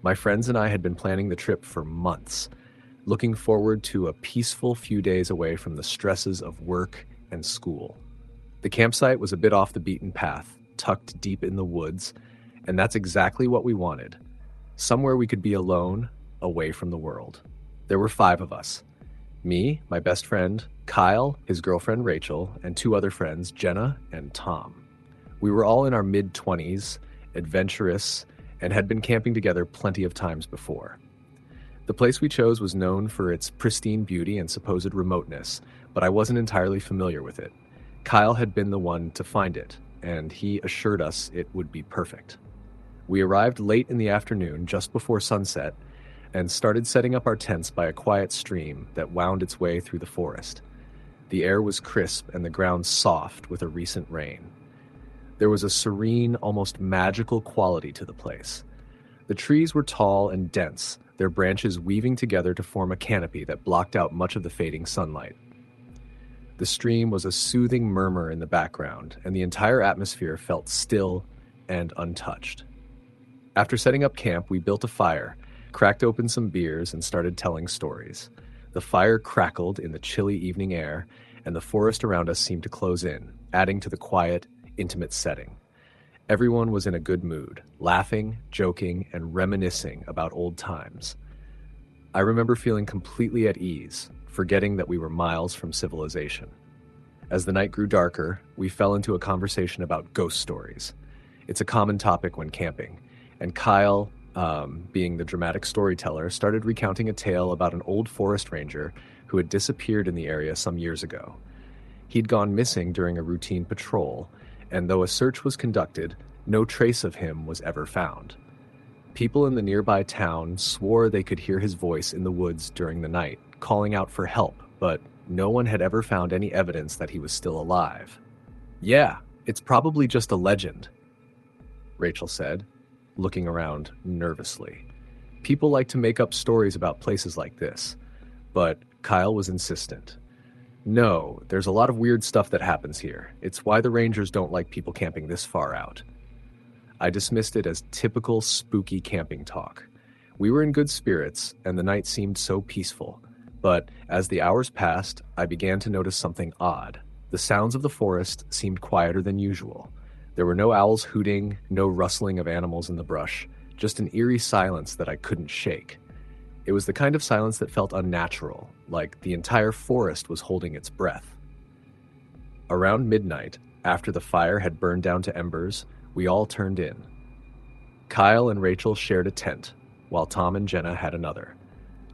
My friends and I had been planning the trip for months, looking forward to a peaceful few days away from the stresses of work and school. The campsite was a bit off the beaten path, tucked deep in the woods, and that's exactly what we wanted. Somewhere we could be alone, away from the world. There were 5 of us. Me, my best friend, Kyle, his girlfriend Rachel, and 2 other friends, Jenna and Tom. We were all in our mid-20s, adventurous, and had been camping together plenty of times before. The place we chose was known for its pristine beauty and supposed remoteness, but I wasn't entirely familiar with it. Kyle had been the one to find it, and he assured us it would be perfect. We arrived late in the afternoon, just before sunset, and started setting up our tents by a quiet stream that wound its way through the forest. The air was crisp and the ground soft with a recent rain. There was a serene, almost magical quality to the place. The trees were tall and dense, their branches weaving together to form a canopy that blocked out much of the fading sunlight. The stream was a soothing murmur in the background, and the entire atmosphere felt still and untouched. After setting up camp, we built a fire, cracked open some beers, and started telling stories. The fire crackled in the chilly evening air, and the forest around us seemed to close in, adding to the quiet, intimate setting. Everyone was in a good mood, laughing, joking, and reminiscing about old times. I remember feeling completely at ease, forgetting that we were miles from civilization. As the night grew darker, we fell into a conversation about ghost stories. It's a common topic when camping, and Kyle, being the dramatic storyteller, started recounting a tale about an old forest ranger who had disappeared in the area some years ago. He'd gone missing during a routine patrol, and though a search was conducted, no trace of him was ever found. People in the nearby town swore they could hear his voice in the woods during the night, calling out for help, but no one had ever found any evidence that he was still alive. "Yeah, it's probably just a legend," Rachel said, looking around nervously. People like to make up stories about places like this, but Kyle was insistent. "No, there's a lot of weird stuff that happens here. It's why the Rangers don't like people camping this far out." I dismissed it as typical spooky camping talk. We were in good spirits, and the night seemed so peaceful. But as the hours passed, I began to notice something odd. The sounds of the forest seemed quieter than usual. There were no owls hooting, no rustling of animals in the brush, just an eerie silence that I couldn't shake. It was the kind of silence that felt unnatural, like the entire forest was holding its breath. Around midnight, after the fire had burned down to embers, we all turned in. Kyle and Rachel shared a tent, while Tom and Jenna had another.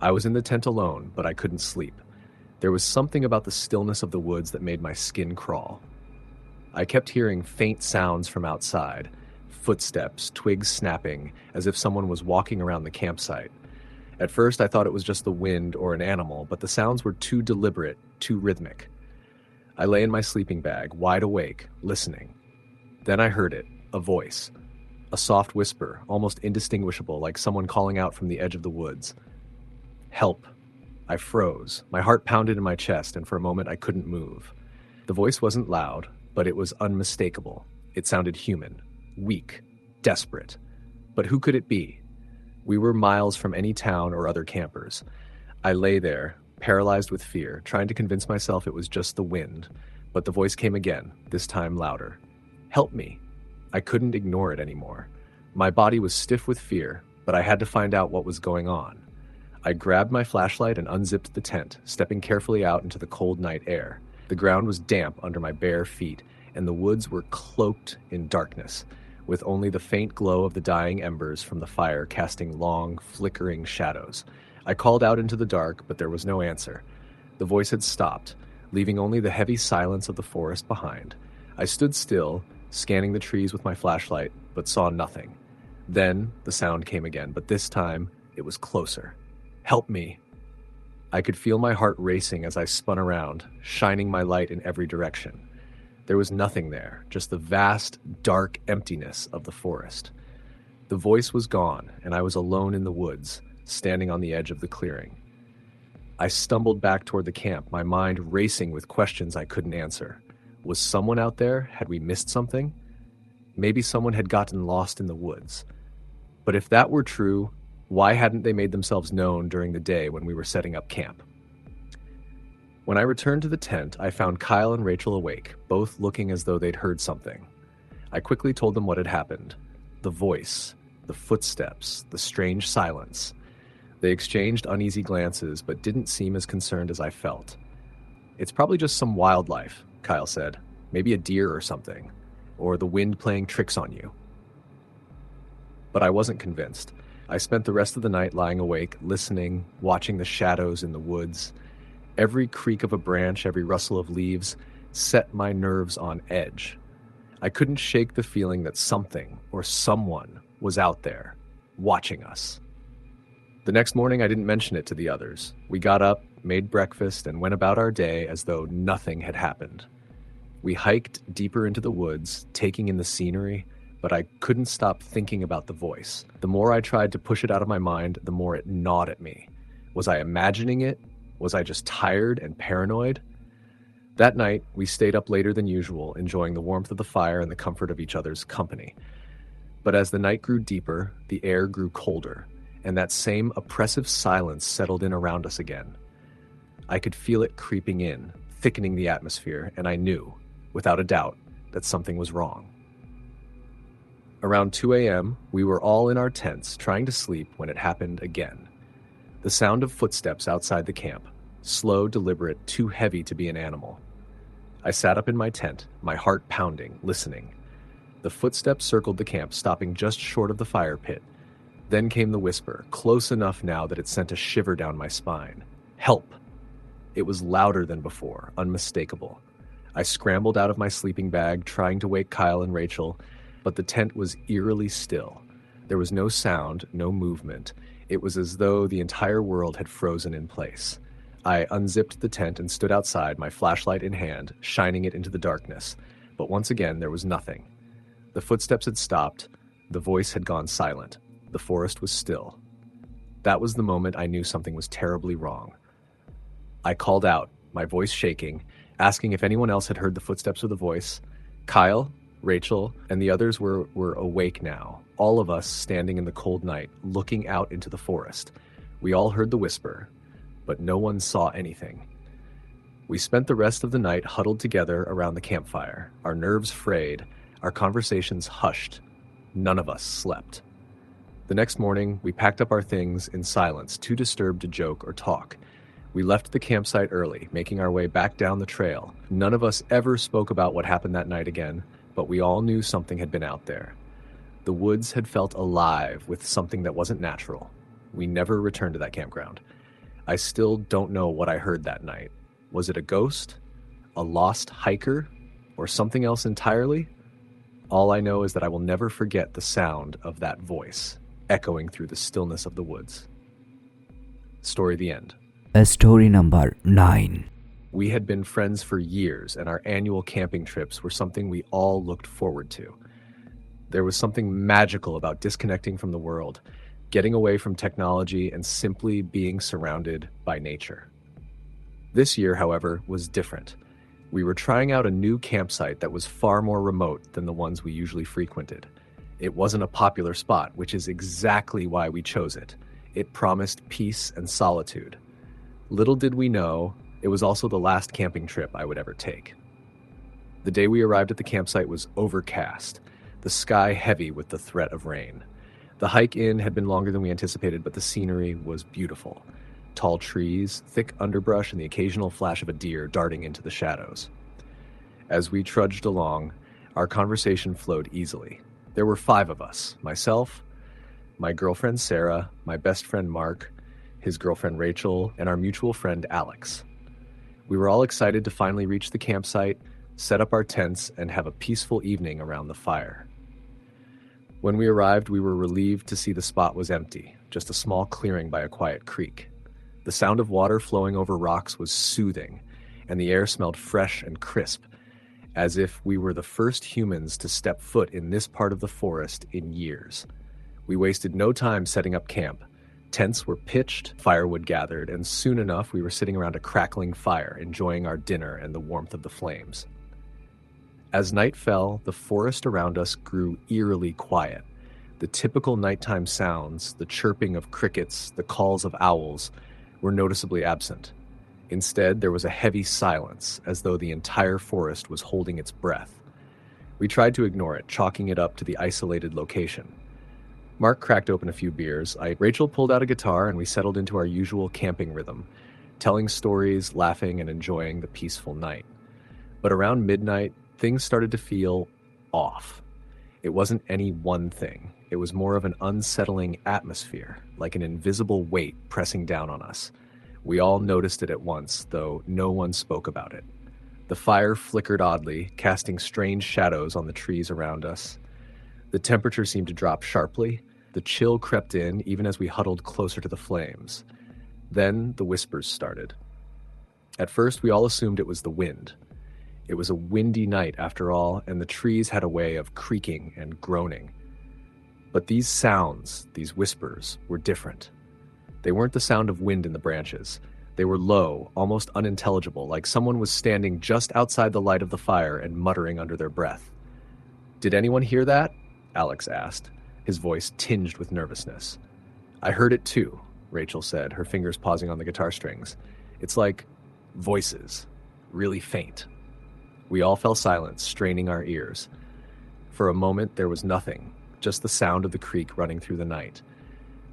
I was in the tent alone, but I couldn't sleep. There was something about the stillness of the woods that made my skin crawl. I kept hearing faint sounds from outside, footsteps, twigs snapping, as if someone was walking around the campsite. At first, I thought it was just the wind or an animal, but the sounds were too deliberate, too rhythmic. I lay in my sleeping bag, wide awake, listening. Then I heard it, a voice. A soft whisper, almost indistinguishable, like someone calling out from the edge of the woods. "Help." I froze. My heart pounded in my chest, and for a moment I couldn't move. The voice wasn't loud, but it was unmistakable. It sounded human, weak, desperate. But who could it be? We were miles from any town or other campers. I lay there, paralyzed with fear, trying to convince myself it was just the wind, but the voice came again, this time louder. "Help me." I couldn't ignore it anymore. My body was stiff with fear, but I had to find out what was going on. I grabbed my flashlight and unzipped the tent, stepping carefully out into the cold night air. The ground was damp under my bare feet, and the woods were cloaked in darkness, with only the faint glow of the dying embers from the fire casting long, flickering shadows. I called out into the dark, but there was no answer. The voice had stopped, leaving only the heavy silence of the forest behind. I stood still, scanning the trees with my flashlight, but saw nothing. Then the sound came again, but this time it was closer. "Help me." I could feel my heart racing as I spun around, shining my light in every direction. There was nothing there, just the vast, dark emptiness of the forest. The voice was gone, and I was alone in the woods, standing on the edge of the clearing. I stumbled back toward the camp, my mind racing with questions I couldn't answer. Was someone out there? Had we missed something? Maybe someone had gotten lost in the woods. But if that were true, why hadn't they made themselves known during the day when we were setting up camp? When I returned to the tent, I found Kyle and Rachel awake, both looking as though they'd heard something. I quickly told them what had happened. The voice, the footsteps, the strange silence. They exchanged uneasy glances, but didn't seem as concerned as I felt. "It's probably just some wildlife," Kyle said. "Maybe a deer or something. Or the wind playing tricks on you." But I wasn't convinced. I spent the rest of the night lying awake, listening, watching the shadows in the woods. Every creak of a branch, every rustle of leaves set my nerves on edge. I couldn't shake the feeling that something or someone was out there, watching us. The next morning, I didn't mention it to the others. We got up, made breakfast, and went about our day as though nothing had happened. We hiked deeper into the woods, taking in the scenery, but I couldn't stop thinking about the voice. The more I tried to push it out of my mind, the more it gnawed at me. Was I imagining it? Was I just tired and paranoid? That night, we stayed up later than usual, enjoying the warmth of the fire and the comfort of each other's company. But as the night grew deeper, the air grew colder, and that same oppressive silence settled in around us again. I could feel it creeping in, thickening the atmosphere, and I knew, without a doubt, that something was wrong. Around 2 a.m., we were all in our tents trying to sleep when it happened again. The sound of footsteps outside the camp, slow, deliberate, too heavy to be an animal. I sat up in my tent, my heart pounding, listening. The footsteps circled the camp, stopping just short of the fire pit. Then came the whisper, close enough now that it sent a shiver down my spine. "Help!" It was louder than before, unmistakable. I scrambled out of my sleeping bag, trying to wake Kyle and Rachel, but the tent was eerily still. There was no sound, no movement. It was as though the entire world had frozen in place. I unzipped the tent and stood outside, my flashlight in hand, shining it into the darkness. But once again, there was nothing. The footsteps had stopped. The voice had gone silent. The forest was still. That was the moment I knew something was terribly wrong. I called out, my voice shaking, asking if anyone else had heard the footsteps or the voice. Kyle, Rachel, and the others were awake now, all of us standing in the cold night, looking out into the forest. We all heard the whisper, but no one saw anything. We spent the rest of the night huddled together around the campfire, our nerves frayed, our conversations hushed. None of us slept. The next morning, we packed up our things in silence, too disturbed to joke or talk. We left the campsite early, making our way back down the trail. None of us ever spoke about what happened that night again, but we all knew something had been out there. The woods had felt alive with something that wasn't natural. We never returned to that campground. I still don't know what I heard that night. Was it a ghost? A lost hiker? Or something else entirely? All I know is that I will never forget the sound of that voice, echoing through the stillness of the woods. Story the end. Story number 9. We had been friends for years, and our annual camping trips were something we all looked forward to. There was something magical about disconnecting from the world, getting away from technology, and simply being surrounded by nature. This year, however, was different. We were trying out a new campsite that was far more remote than the ones we usually frequented. It wasn't a popular spot, which is exactly why we chose it. It promised peace and solitude. Little did we know, it was also the last camping trip I would ever take. The day we arrived at the campsite was overcast, the sky heavy with the threat of rain. The hike in had been longer than we anticipated, but the scenery was beautiful. Tall trees, thick underbrush, and the occasional flash of a deer darting into the shadows. As we trudged along, our conversation flowed easily. There were 5 of us, myself, my girlfriend Sarah, my best friend Mark, his girlfriend Rachel, and our mutual friend Alex. We were all excited to finally reach the campsite, set up our tents, and have a peaceful evening around the fire. When we arrived, we were relieved to see the spot was empty, just a small clearing by a quiet creek. The sound of water flowing over rocks was soothing, and the air smelled fresh and crisp, as if we were the first humans to step foot in this part of the forest in years. We wasted no time setting up camp. Tents were pitched, firewood gathered, and soon enough we were sitting around a crackling fire, enjoying our dinner and the warmth of the flames. As night fell, the forest around us grew eerily quiet. The typical nighttime sounds, the chirping of crickets, the calls of owls, were noticeably absent. Instead, there was a heavy silence, as though the entire forest was holding its breath. We tried to ignore it, chalking it up to the isolated location. Mark cracked open a few beers. Rachel pulled out a guitar, and we settled into our usual camping rhythm, telling stories, laughing, and enjoying the peaceful night. But around midnight, things started to feel off. It wasn't any one thing. It was more of an unsettling atmosphere, like an invisible weight pressing down on us. We all noticed it at once, though no one spoke about it. The fire flickered oddly, casting strange shadows on the trees around us. The temperature seemed to drop sharply. The chill crept in, even as we huddled closer to the flames. Then the whispers started. At first, we all assumed it was the wind. It was a windy night, after all, and the trees had a way of creaking and groaning. But these sounds, these whispers, were different. They weren't the sound of wind in the branches. They were low, almost unintelligible, like someone was standing just outside the light of the fire and muttering under their breath. "Did anyone hear that?" Alex asked, his voice tinged with nervousness. "I heard it too," Rachel said, her fingers pausing on the guitar strings. "It's like voices, really faint." We all fell silent, straining our ears. For a moment, there was nothing, just the sound of the creek running through the night.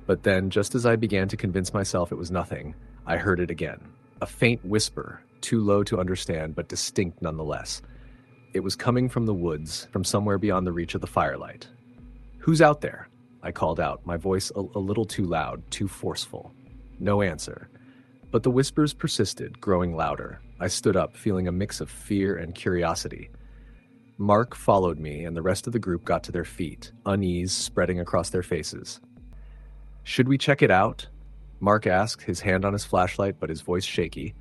But then, just as I began to convince myself it was nothing, I heard it again. A faint whisper, too low to understand, but distinct nonetheless. It was coming from the woods, from somewhere beyond the reach of the firelight. "Who's out there?" I called out, my voice a little too loud, too forceful. No answer. But the whispers persisted, growing louder. I stood up, feeling a mix of fear and curiosity. Mark followed me, and the rest of the group got to their feet, unease spreading across their faces. "Should we check it out?" Mark asked, his hand on his flashlight but his voice shaky.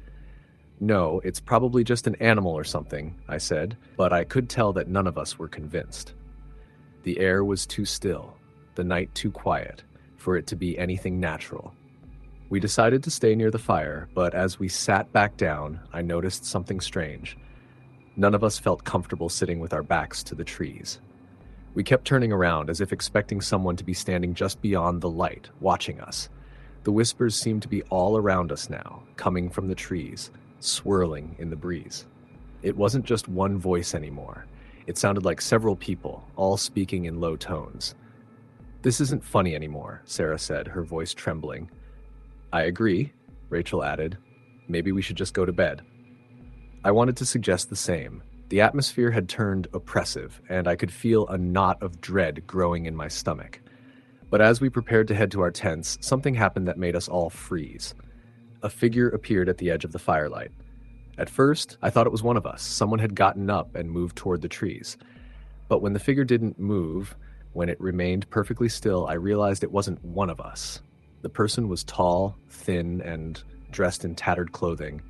No, it's probably just an animal or something, I said, but I could tell that none of us were convinced. The air was too still, the night too quiet, for it to be anything natural. We decided to stay near the fire, but as we sat back down, I noticed something strange. None of us felt comfortable sitting with our backs to the trees. We kept turning around as if expecting someone to be standing just beyond the light, watching us. The whispers seemed to be all around us now, coming from the trees, swirling in the breeze. It wasn't just one voice anymore. It sounded like several people, all speaking in low tones. This isn't funny anymore, Sarah said, her voice trembling. I agree, Rachel added. Maybe we should just go to bed. I wanted to suggest the same. The atmosphere had turned oppressive, and I could feel a knot of dread growing in my stomach. But as we prepared to head to our tents, something happened that made us all freeze. A figure appeared at the edge of the firelight. At first, I thought it was one of us. Someone had gotten up and moved toward the trees. But when the figure didn't move, when it remained perfectly still, I realized it wasn't one of us. The person was tall, thin, and dressed in tattered clothing,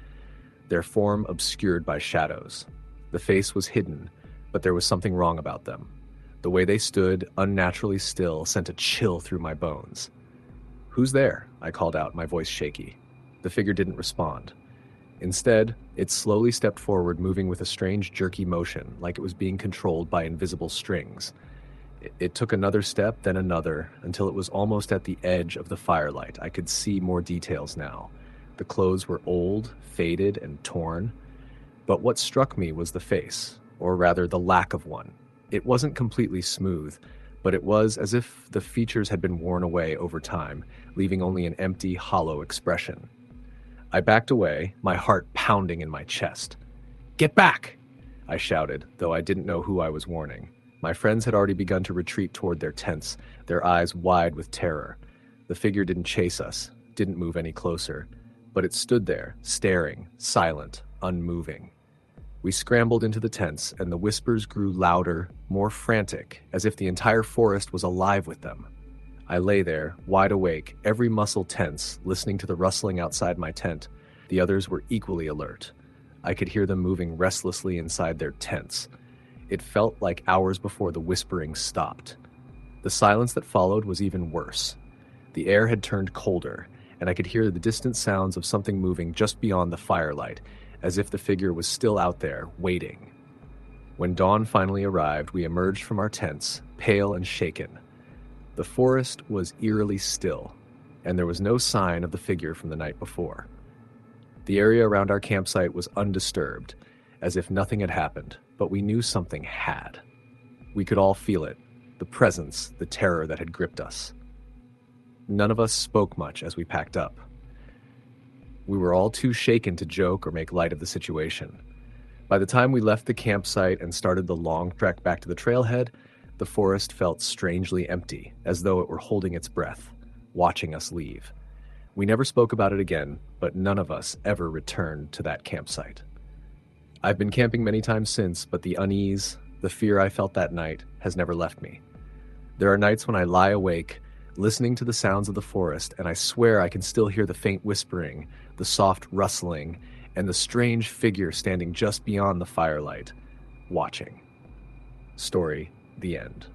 their form obscured by shadows. The face was hidden, but there was something wrong about them. The way they stood, unnaturally still, sent a chill through my bones. Who's there? I called out, my voice shaky. The figure didn't respond. Instead, it slowly stepped forward, moving with a strange jerky motion, like it was being controlled by invisible strings. It took another step, then another, until it was almost at the edge of the firelight. I could see more details now. The clothes were old, faded, and torn. But what struck me was the face, or rather the lack of one. It wasn't completely smooth, but it was as if the features had been worn away over time, leaving only an empty, hollow expression. I backed away, my heart pounding in my chest. Get back! I shouted, though I didn't know who I was warning. My friends had already begun to retreat toward their tents, their eyes wide with terror. The figure didn't chase us, didn't move any closer, but it stood there, staring, silent, unmoving. We scrambled into the tents, and the whispers grew louder, more frantic, as if the entire forest was alive with them. I lay there, wide awake, every muscle tense, listening to the rustling outside my tent. The others were equally alert. I could hear them moving restlessly inside their tents. It felt like hours before the whispering stopped. The silence that followed was even worse. The air had turned colder, and I could hear the distant sounds of something moving just beyond the firelight, as if the figure was still out there, waiting. When dawn finally arrived, we emerged from our tents, pale and shaken. The forest was eerily still, and there was no sign of the figure from the night before. The area around our campsite was undisturbed, as if nothing had happened, but we knew something had. We could all feel it, the presence, the terror that had gripped us. None of us spoke much as we packed up. We were all too shaken to joke or make light of the situation. By the time we left the campsite and started the long trek back to the trailhead, the forest felt strangely empty, as though it were holding its breath, watching us leave. We never spoke about it again, but none of us ever returned to that campsite. I've been camping many times since, but the unease, the fear I felt that night, has never left me. There are nights when I lie awake, listening to the sounds of the forest, and I swear I can still hear the faint whispering, the soft rustling, and the strange figure standing just beyond the firelight, watching. Story, the end.